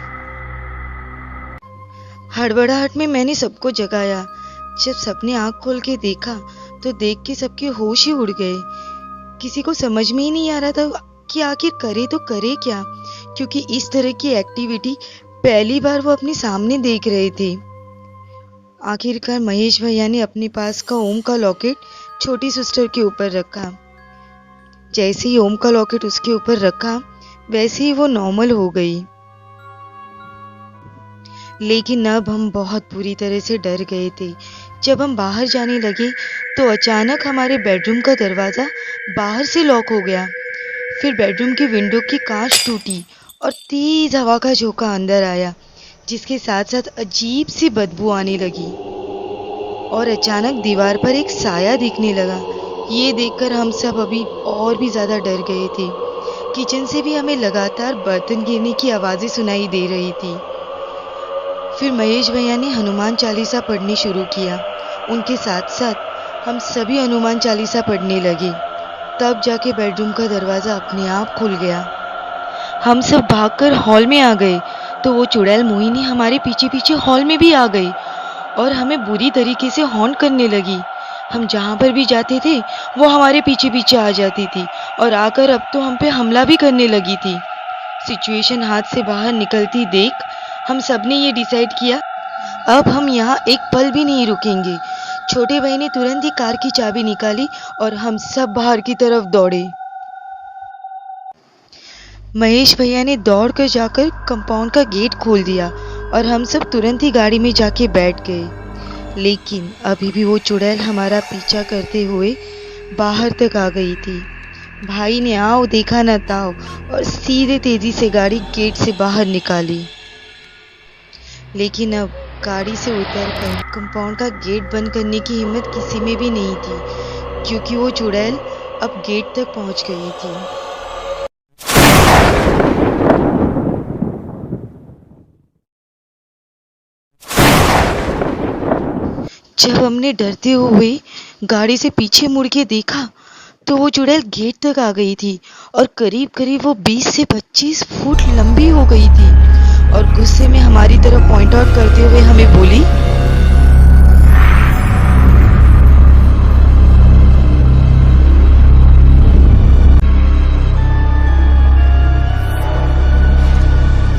B: हड़बड़ाहट में मैंने सबको जगाया। जब सबने आँख खोल के देखा तो देख के सबके होश ही उड़ गए। किसी को समझ में ही नहीं आ रहा था कि आखिर करे तो करे क्या, क्योंकि इस तरह की एक्टिविटी पहली बार वो अपने सामने देख रहे थे। आखिरकार महेश भैया ने अपने पास का ओम का लॉकेट छोटी सिस्टर के ऊपर रखा। जैसे ही ओम का लॉकेट उसके ऊपर रखा वैसे ही वो नॉर्मल हो गई। लेकिन अब हम बहुत बुरी तरह से डर गए थे। जब हम बाहर जाने लगे तो अचानक हमारे बेडरूम का दरवाज़ा बाहर से लॉक हो गया। फिर बेडरूम की विंडो की कांच टूटी और तेज हवा का झोंका अंदर आया, जिसके साथ साथ अजीब सी बदबू आने लगी। और अचानक दीवार पर एक साया दिखने लगा। ये देखकर हम सब अभी और भी ज़्यादा डर गए थे। किचन से भी हमें लगातार बर्तन गिरने की आवाज़ें सुनाई दे रही थी। फिर महेश भैया ने हनुमान चालीसा पढ़नी शुरू किया। उनके साथ साथ हम सभी हनुमान चालीसा पढ़ने लगे। तब जाके बेडरूम का दरवाज़ा अपने आप खुल गया। हम सब भागकर हॉल में आ गए तो वो चुड़ैल मोहिनी हमारे पीछे पीछे हॉल में भी आ गई और हमें बुरी तरीके से हॉन्ट करने लगी। हम जहाँ पर भी जाते थे वो हमारे पीछे पीछे आ जाती थी और आकर अब तो हम पे हमला भी करने लगी थी। सिचुएशन हाथ से बाहर निकलती देख हम सब ने ये डिसाइड किया अब हम यहाँ एक पल भी नहीं रुकेंगे। छोटे भाई ने तुरंत ही कार की चाबी निकाली और हम सब बाहर की तरफ दौड़े। महेश भैया ने दौड़ कर जाकर कंपाउंड का गेट खोल दिया और हम सब तुरंत ही गाड़ी में जाके बैठ गए। लेकिन अभी भी वो चुड़ैल हमारा पीछा करते हुए बाहर तक आ गई थी। भाई ने आओ देखा न ताओ और सीधे तेजी से गाड़ी गेट से बाहर निकाली। लेकिन अब गाड़ी से उतरकर कंपाउंड का गेट बंद करने की हिम्मत किसी में भी नहीं थी, क्योंकि वो चुड़ैल अब गेट तक पहुंच गई थी। जब हमने डरते हुए गाड़ी से पीछे मुड़ के देखा तो वो चुड़ैल गेट तक आ गई थी और करीब करीब वो 20 से 25 फुट लंबी हो गई थी और गुस्से में हमारी तरफ पॉइंट आउट करते हुए हमें बोली,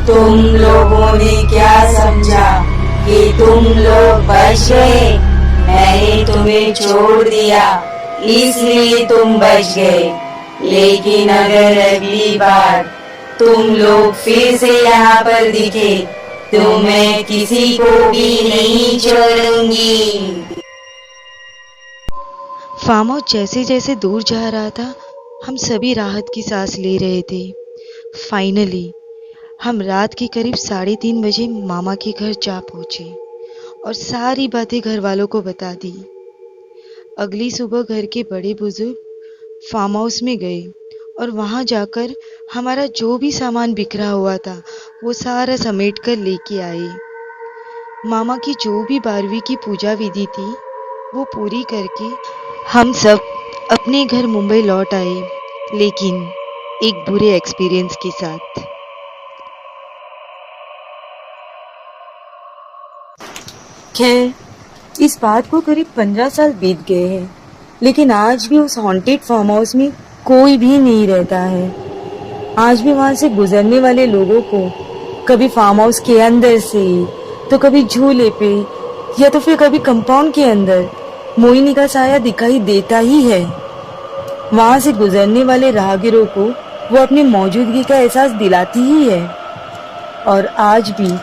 A: तुम लोगों ने क्या समझा कि तुम लोग बच गए? मैंने तुम्हें छोड़ दिया इसलिए तुम बच गए, लेकिन अगर अगली बार तुम लोग फिर से यहाँ पर दिखे तो मैं किसी को भी नहीं छोड़ूंगी।
B: फार्म हाउस जैसे जैसे दूर जा रहा था, हम सभी राहत की सांस ले रहे थे। फाइनली हम रात के करीब 3:30 बजे मामा के घर जा पहुंचे और सारी बातें घर वालों को बता दी। अगली सुबह घर के बड़े बुजुर्ग फार्म हाउस में गए और वहां जाकर हमारा जो भी सामान बिखरा हुआ था वो सारा समेट कर लेके आए। मामा की जो भी 12वीं की पूजा विधि थी वो पूरी करके हम सब अपने घर मुंबई लौट आए, लेकिन एक बुरे एक्सपीरियंस के साथ।
C: खैर, इस बात को करीब 15 साल बीत गए हैं, लेकिन आज भी उस हॉन्टेड फार्म हाउस में कोई भी नहीं रहता है। आज भी वहां से गुजरने वाले लोगों को कभी फार्म हाउस के अंदर से, तो कभी झूले पे, या तो फिर कभी कंपाउंड के अंदर मोहिनी का साया दिखाई देता ही है। वहां से गुजरने वाले राहगीरों को वो अपनी मौजूदगी का एहसास दिलाती ही है। और आज भी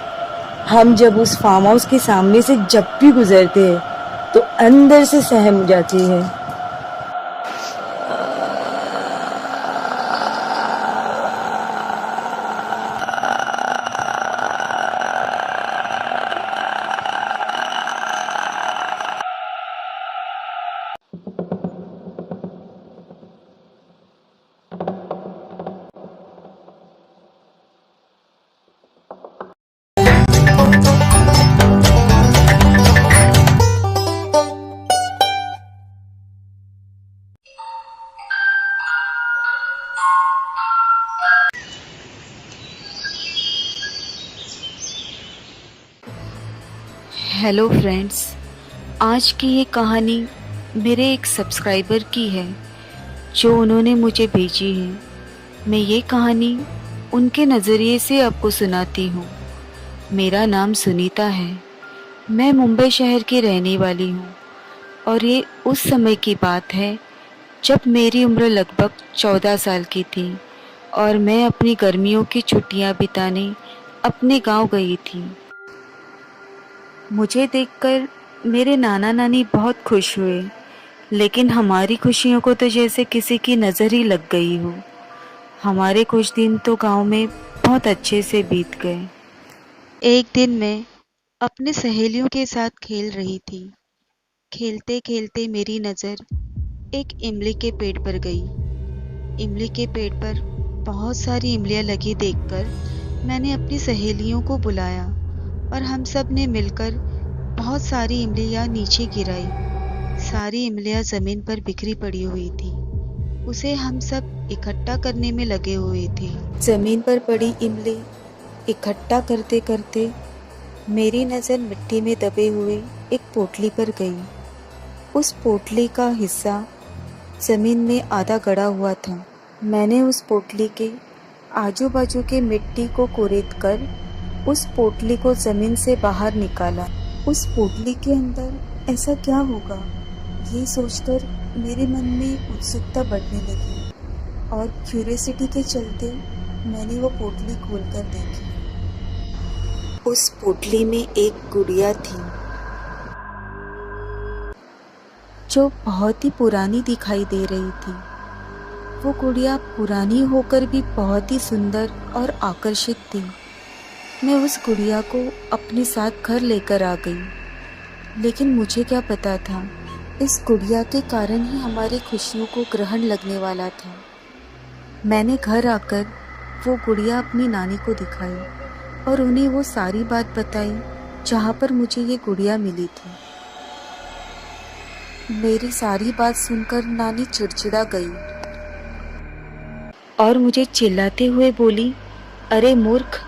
C: हम जब उस फार्म हाउस के सामने से जब भी गुजरते हैं तो अंदर से सहम जाती है।
A: हेलो फ्रेंड्स, आज की ये कहानी मेरे एक सब्सक्राइबर की है जो उन्होंने मुझे भेजी है। मैं ये कहानी उनके नज़रिए से आपको सुनाती हूँ। मेरा नाम सुनीता है। मैं मुंबई शहर की रहने वाली हूँ और ये उस समय की बात है जब मेरी उम्र लगभग 14 साल की थी और मैं अपनी गर्मियों की छुट्टियाँ बिताने अपने गांव गई थी। मुझे देखकर मेरे नाना नानी बहुत खुश हुए, लेकिन हमारी खुशियों को तो जैसे किसी की नज़र ही लग गई हो। हमारे कुछ दिन तो गांव में बहुत अच्छे से बीत गए।
B: एक दिन मैं अपने सहेलियों के साथ खेल रही थी। खेलते खेलते मेरी नज़र एक इमली के पेड़ पर गई। इमली के पेड़ पर बहुत सारी इमलियाँ लगी देखकर मैंने अपनी सहेलियों को बुलाया और हम सब ने मिलकर बहुत सारी इमलियाँ नीचे गिराई। सारी इमलियाँ ज़मीन पर बिखरी पड़ी हुई थी। उसे हम सब इकट्ठा करने में लगे हुए थे।
A: ज़मीन पर पड़ी इमली इकट्ठा करते करते मेरी नज़र मिट्टी में दबे हुए एक पोटली पर गई। उस पोटली का हिस्सा ज़मीन में आधा गड़ा हुआ था। मैंने उस पोटली के आजू बाजू के मिट्टी को कुरेद कर उस पोटली को ज़मीन से बाहर निकाला। उस पोटली के अंदर ऐसा क्या होगा, ये सोचकर मेरे मन में उत्सुकता बढ़ने लगी और क्यूरियोसिटी के चलते मैंने वो पोटली खोलकर देखी। उस पोटली में एक गुड़िया थी जो बहुत ही पुरानी दिखाई दे रही थी। वो गुड़िया पुरानी होकर भी बहुत ही सुंदर और आकर्षित थी। मैं उस गुड़िया को अपने साथ घर लेकर आ गई, लेकिन मुझे क्या पता था इस गुड़िया के कारण ही हमारी खुशियों को ग्रहण लगने वाला था। मैंने घर आकर वो गुड़िया अपनी नानी को दिखाई और उन्हें वो सारी बात बताई जहाँ पर मुझे ये गुड़िया मिली थी। मेरी सारी बात सुनकर नानी चिड़चिड़ा गई और मुझे चिल्लाते हुए बोली, अरे मूर्ख,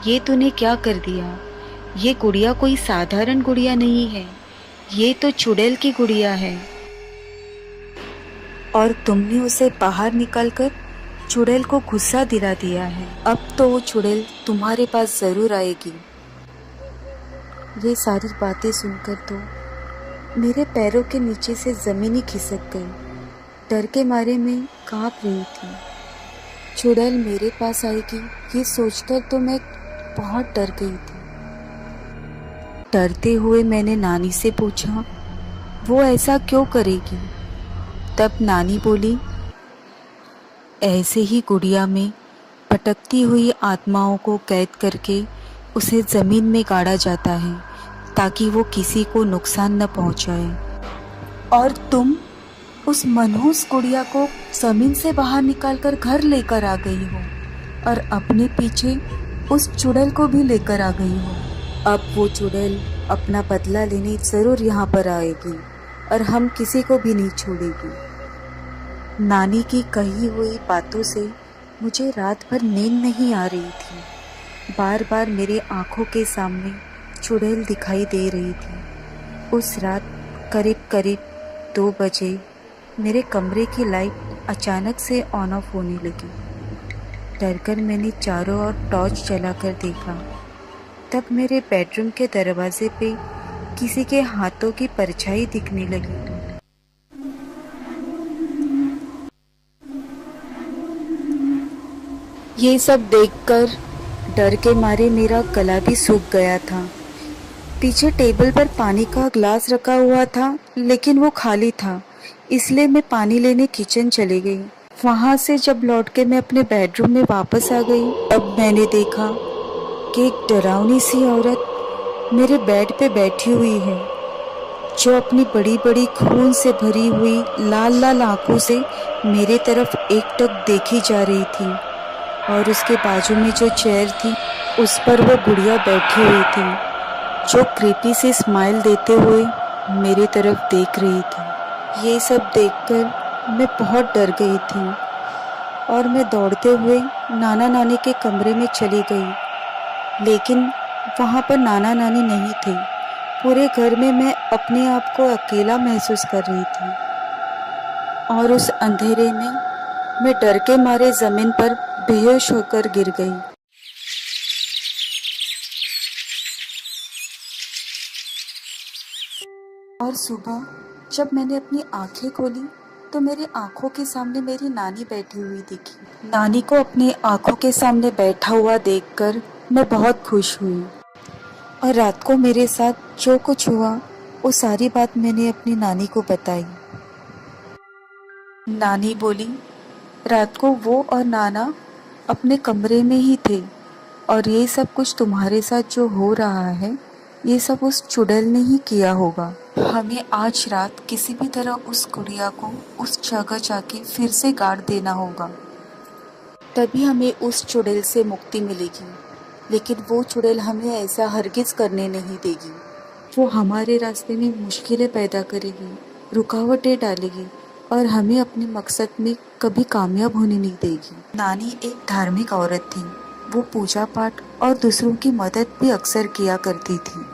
A: ये तूने क्या कर दिया? ये गुड़िया कोई साधारण गुड़िया नहीं है, ये तो चुड़ैल की गुड़िया है और तुमने उसे बाहर निकालकर चुड़ैल को गुस्सा दिला दिया है। अब तो वो चुड़ैल तुम्हारे पास जरूर आएगी। ये सारी बातें सुनकर तो मेरे पैरों के नीचे से ज़मीन ही खिसक गई। डर के मारे मैं कांप रही थी। चुड़ैल मेरे पास आएगी ये सोचकर तो मैं बहुत डर गई थी। डरते हुए मैंने नानी से पूछा, वो ऐसा क्यों करेगी? तब नानी बोली, ऐसे ही गुड़िया में भटकती हुई आत्माओं को कैद करके उसे ज़मीन में गाड़ा जाता है ताकि वो किसी को नुकसान न पहुंचाए। और तुम उस मनहूस गुड़िया को ज़मीन से बाहर निकालकर घर लेकर आ गई हो और अपने पीछे उस चुड़ैल को भी लेकर आ गई हो। अब वो चुड़ैल अपना बदला लेने ज़रूर यहाँ पर आएगी और हम किसी को भी नहीं छोड़ेगी। नानी की कही हुई बातों से मुझे रात भर नींद नहीं आ रही थी। बार बार मेरे आँखों के सामने चुड़ैल दिखाई दे रही थी। उस रात करीब 2 बजे मेरे कमरे की लाइट अचानक से ऑन ऑफ होने लगी। डरकर मैंने चारों ओर टॉर्च जलाकर देखा। तब मेरे बेडरूम के दरवाजे पे किसी के हाथों की परछाई दिखने लगी। ये सब देखकर डर के मारे मेरा गला भी सूख गया था। पीछे टेबल पर पानी का ग्लास रखा हुआ था, लेकिन वो खाली था, इसलिए मैं पानी लेने किचन चली गई। वहाँ से जब लौट के मैं अपने बेडरूम में वापस आ गई, तब मैंने देखा कि एक डरावनी सी औरत मेरे बेड पे बैठी हुई है, जो अपनी बड़ी बड़ी खून से भरी हुई लाल लाल आंखों से मेरे तरफ एकटक देखी जा रही थी। और उसके बाजू में जो चेयर थी उस पर वो गुड़िया बैठी हुई थी, जो क्रीपी से स्माइल देते हुए मेरे तरफ देख रही थी। ये सब देखकर मैं बहुत डर गई थी और मैं दौड़ते हुए नाना नानी के कमरे में चली गई, लेकिन वहाँ पर नाना नानी नहीं थे। पूरे घर में मैं अपने आप को अकेला महसूस कर रही थी और उस अंधेरे में मैं डर के मारे ज़मीन पर बेहोश होकर गिर गई। और सुबह जब मैंने अपनी आंखें खोली तो मेरी आंखों के सामने मेरी नानी बैठी हुई दिखी। नानी को अपनी आंखों के सामने बैठा हुआ देखकर मैं बहुत खुश हुई और रात को मेरे साथ जो कुछ हुआ वो सारी बात मैंने अपनी नानी को बताई। नानी बोली, रात को वो और नाना अपने कमरे में ही थे और ये सब कुछ तुम्हारे साथ जो हो रहा है ये सब उस चुड़ैल ने ही किया होगा। हमें आज रात किसी भी तरह उस गुड़िया को उस जगह जाके फिर से गाड़ देना होगा, तभी हमें उस चुड़ैल से मुक्ति मिलेगी। लेकिन वो चुड़ैल हमें ऐसा हरगिज करने नहीं देगी। वो हमारे रास्ते में मुश्किलें पैदा करेगी, रुकावटें डालेगी और हमें अपने मकसद में कभी कामयाब होने नहीं देगी। नानी एक धार्मिक औरत थी। वो पूजा पाठ और दूसरों की मदद भी अक्सर किया करती थी।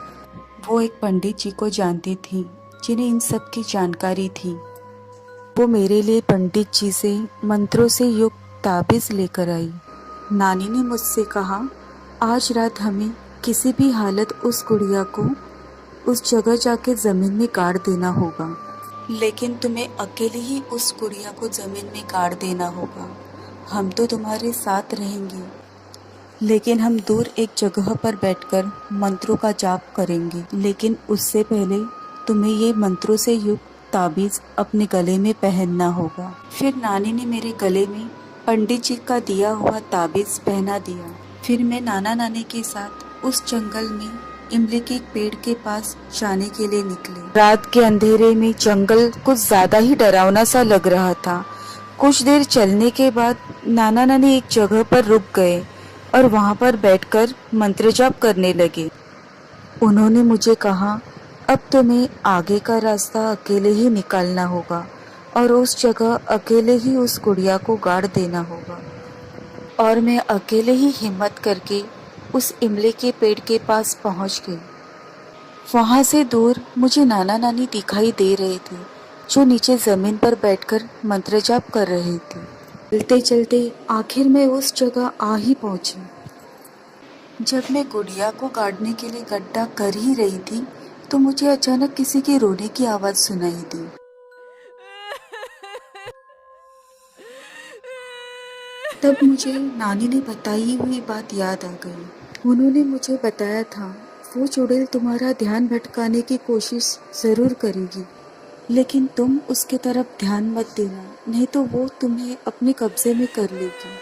A: वो एक पंडित जी को जानती थी जिन्हें इन सब की जानकारी थी। वो मेरे लिए पंडित जी से मंत्रों से युक्त ताबीज़ लेकर आई। नानी ने मुझसे कहा, आज रात हमें किसी भी हालत उस गुड़िया को उस जगह जाके ज़मीन में गाड़ देना होगा। लेकिन तुम्हें अकेले ही उस गुड़िया को ज़मीन में गाड़ देना होगा। हम तो तुम्हारे साथ रहेंगे, लेकिन हम दूर एक जगह पर बैठकर मंत्रों का जाप करेंगे। लेकिन उससे पहले तुम्हें ये मंत्रों से युक्त ताबीज़ अपने गले में पहनना होगा। फिर नानी ने मेरे गले में पंडित जी का दिया हुआ ताबीज़ पहना दिया। फिर मैं नाना नानी के साथ उस जंगल में इमली के पेड़ के पास जाने के लिए निकले। रात के अंधेरे में जंगल कुछ ज्यादा ही डरावना सा लग रहा था। कुछ देर चलने के बाद नाना नानी एक जगह पर रुक गए और वहां पर बैठकर मंत्र जाप करने लगे। उन्होंने मुझे कहा, अब तुम्हें आगे का रास्ता अकेले ही निकालना होगा और उस जगह अकेले ही उस गुड़िया को गाड़ देना होगा। और मैं अकेले ही हिम्मत करके उस इमली के पेड़ के पास पहुंच गई। वहां से दूर मुझे नाना नानी दिखाई दे रहे थे, जो नीचे जमीन पर बैठकर मंत्र जाप कर रहे थे। चलते चलते आखिर में उस जगह आ ही पहुंची। जब मैं गुड़िया को गाड़ने के लिए गड्ढा कर ही रही थी तो मुझे अचानक किसी के रोने की आवाज सुनाई दी। तब मुझे नानी ने बताई हुई बात याद आ गई। उन्होंने मुझे बताया था, वो चुड़ैल तुम्हारा ध्यान भटकाने की कोशिश जरूर करेगी, लेकिन तुम उसके तरफ ध्यान मत देना, नहीं तो वो तुम्हें अपने कब्जे में कर लेगी।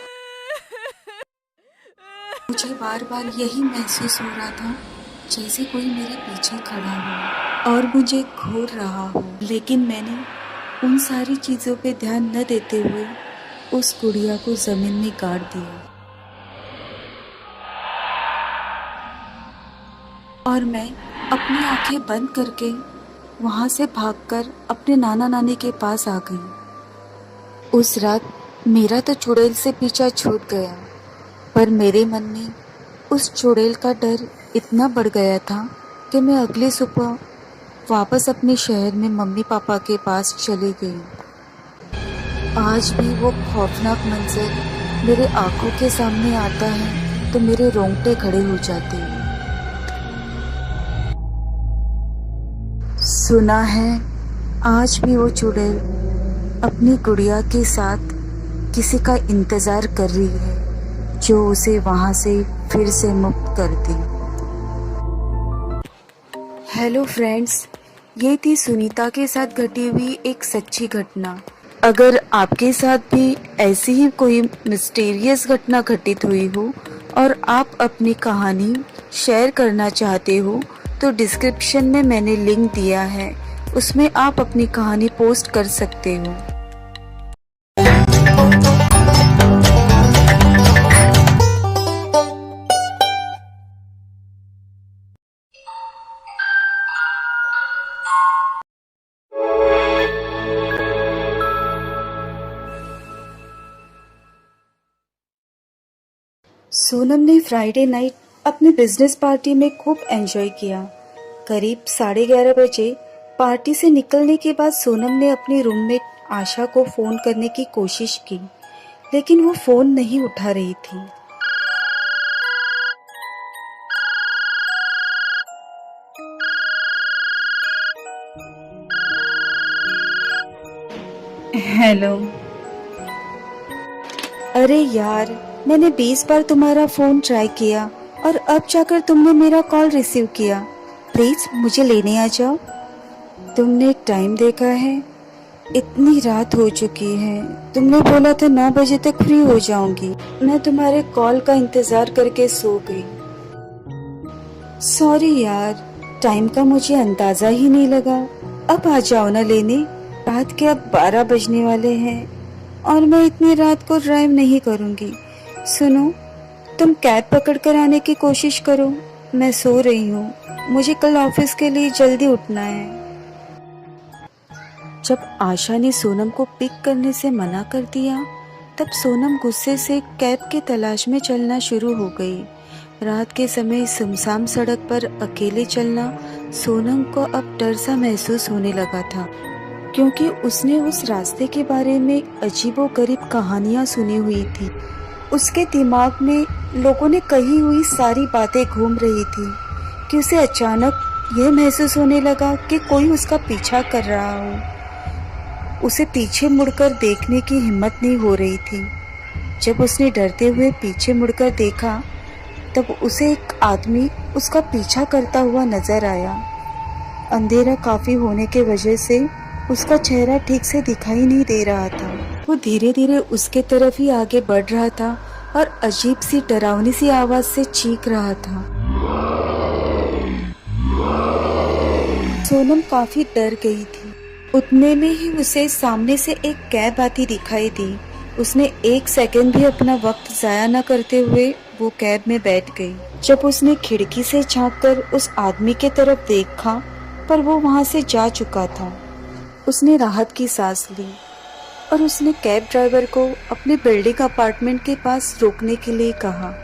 A: मुझे बार बार यही महसूस हो रहा था जैसे कोई मेरे पीछे खड़ा हो और मुझे घूर रहा हो। लेकिन मैंने उन सारी चीजों पे ध्यान न देते हुए उस गुड़िया को जमीन में गाड़ दिया और मैं अपनी आंखें बंद करके वहां से भागकर अपने नाना नानी के पास आ गई। उस रात मेरा तो चुड़ैल से पीछा छूट गया, पर मेरे मन में उस चुड़ैल का डर इतना बढ़ गया था कि मैं अगली सुबह वापस अपने शहर में मम्मी पापा के पास चली गई। आज भी वो खौफनाक मंजर मेरे आंखों के सामने आता है तो मेरे रोंगटे खड़े हो जाते हैं। सुना है आज भी वो चुड़ैल अपनी गुड़िया के साथ किसी का इंतजार कर रही है जो उसे वहां से फिर से मुक्त कर दे। हेलो फ्रेंड्स, ये थी सुनीता के साथ घटी हुई एक सच्ची घटना। अगर आपके साथ भी ऐसी ही कोई मिस्टीरियस घटना घटित हुई हो और आप अपनी कहानी शेयर करना चाहते हो तो डिस्क्रिप्शन में मैंने लिंक दिया है, उसमें आप अपनी कहानी पोस्ट कर सकते हो। सोनम ने फ्राइडे नाइट अपने बिजनेस पार्टी में खूब एंजॉय किया। करीब 11:30 बजे पार्टी से निकलने के बाद सोनम ने अपनी रूममेट आशा को फ़ोन करने की कोशिश की, लेकिन वो फ़ोन नहीं उठा रही थी। हेलो। अरे यार, मैंने 20 बार तुम्हारा फ़ोन ट्राई किया और अब जाकर तुमने मेरा कॉल रिसीव किया। प्लीज़ मुझे लेने आ जाओ। तुमने टाइम देखा है? इतनी रात हो चुकी है। तुमने बोला था 9 बजे तक फ्री हो जाऊंगी। मैं तुम्हारे कॉल का इंतज़ार करके सो गई। सॉरी यार, टाइम का मुझे अंदाज़ा ही नहीं लगा। अब आ जाओ ना लेने। रात के अब 12 बजने वाले हैं और मैं इतनी रात को ड्राइव नहीं करूंगी। सुनो, तुम कैब पकड़ कर आने की कोशिश करो। मैं सो रही हूँ, मुझे कल ऑफिस के लिए जल्दी उठना है। जब आशा ने सोनम को पिक करने से मना कर दिया, तब सोनम गुस्से से कैब के तलाश में चलना शुरू हो गई। रात के समय सुनसान सड़क पर अकेले चलना सोनम को अब डर सा महसूस होने लगा था, क्योंकि उसने उस रास्ते के बारे में अजीबोगरीब कहानियां सुनी हुई थी। उसके दिमाग में लोगों ने कही हुई सारी बातें घूम रही थी कि उसे अचानक यह महसूस होने लगा कि कोई उसका पीछा कर रहा हो। उसे पीछे मुड़कर देखने की हिम्मत नहीं हो रही थी। जब उसने डरते हुए पीछे मुड़कर देखा तब उसे एक आदमी उसका पीछा करता हुआ नजर आया। अंधेरा काफी होने की वजह से उसका चेहरा ठीक से दिखाई नहीं दे रहा था। वो धीरे धीरे उसके तरफ ही आगे बढ़ रहा था और अजीब सी डरावनी सी आवाज से चीख रहा था। सोनम काफी डर गई थी। उतने में ही उसे सामने से एक कैब आती दिखाई दी। उसने एक सेकंड भी अपना वक्त जाया न करते हुए वो कैब में बैठ गई। जब उसने खिड़की से झांककर उस आदमी के तरफ देखा पर वो वहां से जा चुका था। उसने राहत की सांस ली और उसने कैब ड्राइवर को अपने बिल्डिंग अपार्टमेंट के पास रोकने के लिए कहा।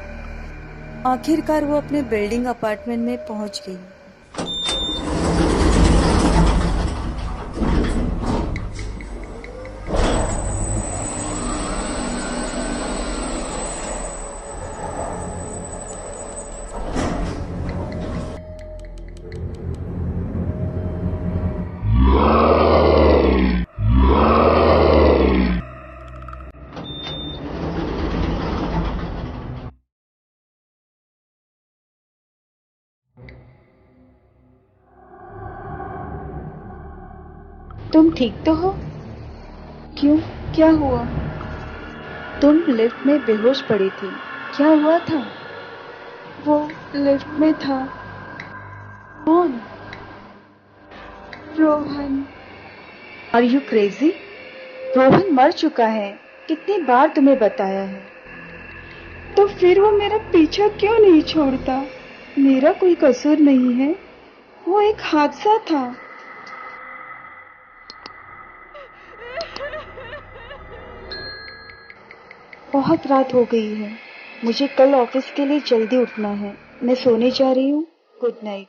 A: आखिरकार वो अपने बिल्डिंग अपार्टमेंट में पहुंच गई।
B: तुम ठीक तो हो? क्यों, क्या हुआ? तुम लिफ्ट में बेहोश पड़ी थी, क्या हुआ था? वो लिफ्ट में था। कौन? Rohan. Are you crazy? Rohan मर चुका है, कितनी बार तुम्हें बताया है। तो फिर वो मेरा पीछा क्यों नहीं छोड़ता? मेरा कोई कसूर नहीं है, वो एक हादसा था। बहुत रात हो गई है, मुझे कल ऑफिस के लिए जल्दी उठना है। मैं सोने जा रही हूँ। Good night.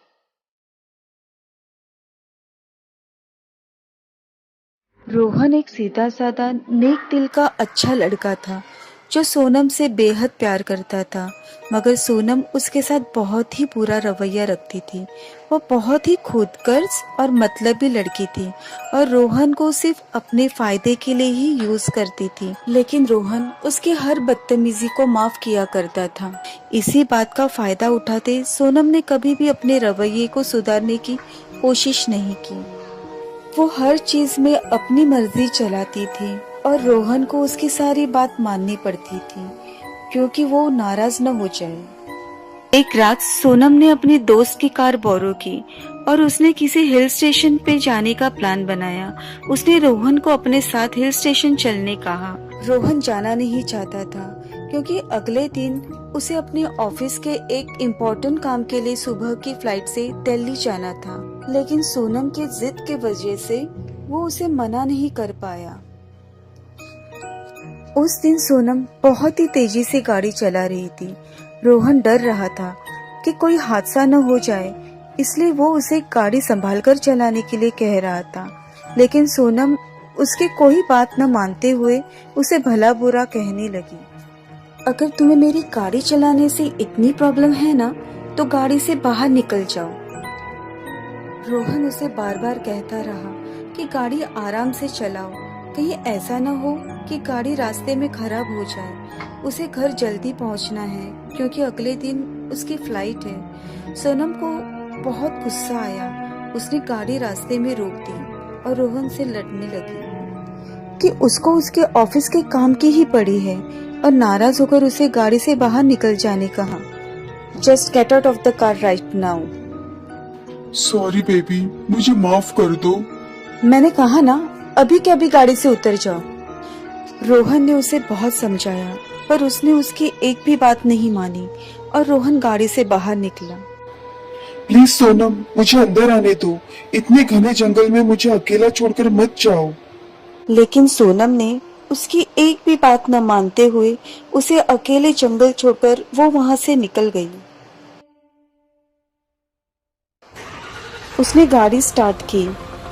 A: रोहन एक सीधा साधा नेक दिल का अच्छा लड़का था जो सोनम से बेहद प्यार करता था, मगर सोनम उसके साथ बहुत ही बुरा रवैया रखती थी। वो बहुत ही खुदगर्ज और मतलबी लड़की थी और रोहन को सिर्फ अपने फायदे के लिए ही यूज करती थी। लेकिन रोहन उसकी हर बदतमीजी को माफ किया करता था। इसी बात का फायदा उठाते सोनम ने कभी भी अपने रवैये को सुधारने की कोशिश नहीं की। वो हर चीज में अपनी मर्जी चलाती थी और रोहन को उसकी सारी बात माननी पड़ती थी क्योंकि वो नाराज न हो जाए। एक रात सोनम ने अपनी दोस्त की कार बोरो की और उसने किसी हिल स्टेशन पे जाने का प्लान बनाया। उसने रोहन को अपने साथ हिल स्टेशन चलने कहा। रोहन जाना नहीं चाहता था क्योंकि अगले दिन उसे अपने ऑफिस के एक इम्पोर्टेंट काम के लिए सुबह की फ्लाइट से दिल्ली जाना था, लेकिन सोनम के जिद के वजह से वो उसे मना नहीं कर पाया। उस दिन सोनम बहुत ही तेजी से गाड़ी चला रही थी। रोहन डर रहा था कि कोई हादसा न हो जाए, इसलिए वो उसे गाड़ी संभालकर चलाने के लिए कह रहा था, लेकिन सोनम उसकी कोई बात न मानते हुए उसे भला बुरा कहने लगी। अगर तुम्हें मेरी गाड़ी चलाने से इतनी प्रॉब्लम है ना, तो गाड़ी से बाहर निकल जाओ। रोहन उसे बार बार कहता रहा कि गाड़ी आराम से चलाओ, कहीं ऐसा न हो कि गाड़ी रास्ते में खराब हो जाए। उसे घर जल्दी पहुंचना है क्योंकि अगले दिन उसकी फ्लाइट है। सोनम को बहुत गुस्सा आया। उसने गाड़ी रास्ते में रोक दी और रोहन से लड़ने लगी कि उसको उसके ऑफिस के काम की ही पड़ी है और नाराज होकर उसे गाड़ी से बाहर निकल जाने कहा। Just get out of the car right now.
D: Sorry baby, मुझे माफ कर दो।
A: मैंने कहा ना, अभी के अभी गाड़ी से उतर जाओ। रोहन ने उसे बहुत समझाया पर उसने उसकी एक भी बात नहीं मानी और रोहन गाड़ी से बाहर निकला।
D: प्लीज सोनम, मुझे अंदर आने दो। इतने घने जंगल में मुझे अकेला छोड़कर मत जाओ।
A: लेकिन सोनम ने उसकी एक भी बात न मानते हुए उसे अकेले जंगल छोड़कर वो वहां से निकल गई। उसने गाड़ी स्टार्ट की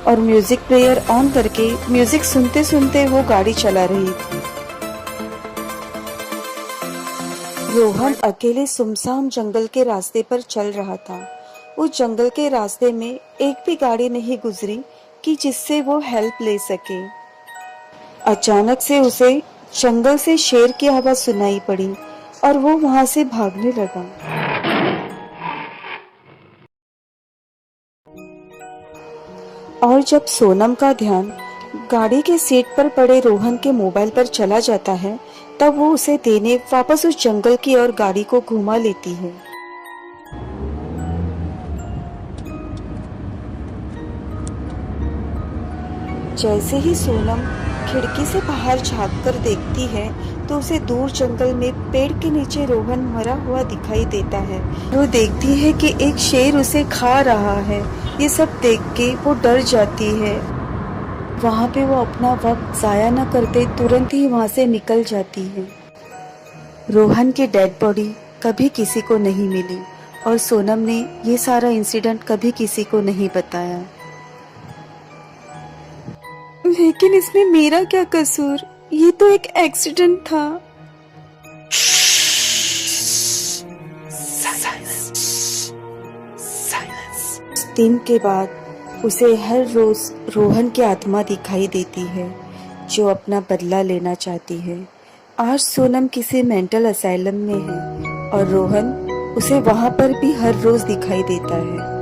A: और म्यूजिक प्लेयर ऑन करके म्यूजिक सुनते सुनते वो गाड़ी चला रही थी। रोहन अकेले सुनसान जंगल के रास्ते पर चल रहा था। उस जंगल के रास्ते में एक भी गाड़ी नहीं गुजरी कि जिससे वो हेल्प ले सके। अचानक से उसे जंगल से शेर की आवाज सुनाई पड़ी और वो वहां से भागने लगा। और जब सोनम का ध्यान गाड़ी के सीट पर पड़े रोहन के मोबाइल पर चला जाता है, तब वो उसे देने वापस उस जंगल की ओर गाड़ी को घुमा लेती है। जैसे ही सोनम खिड़की से बाहर झांककर देखती है तो उसे दूर जंगल में पेड़ के नीचे रोहन मरा हुआ दिखाई देता है। वो देखती है कि एक शेर उसे खा रहा है। ये सब देख के वो डर जाती है। वहाँ पे वो अपना वक्त जाया न करते तुरंत ही वहाँ से निकल जाती है। रोहन की डेड बॉडी कभी किसी को नहीं मिली और सोनम ने ये सारा इंसिडेंट कभी किसी को नहीं बताया। लेकिन इसमें मेरा क्या कसूर? ये तो एक एक्सीडेंट था। उस दिन के बाद उसे हर रोज रोहन की आत्मा दिखाई देती है जो अपना बदला लेना चाहती है। आज सोनम किसी मेंटल असाइलम में है और रोहन उसे वहां पर भी हर रोज दिखाई देता है।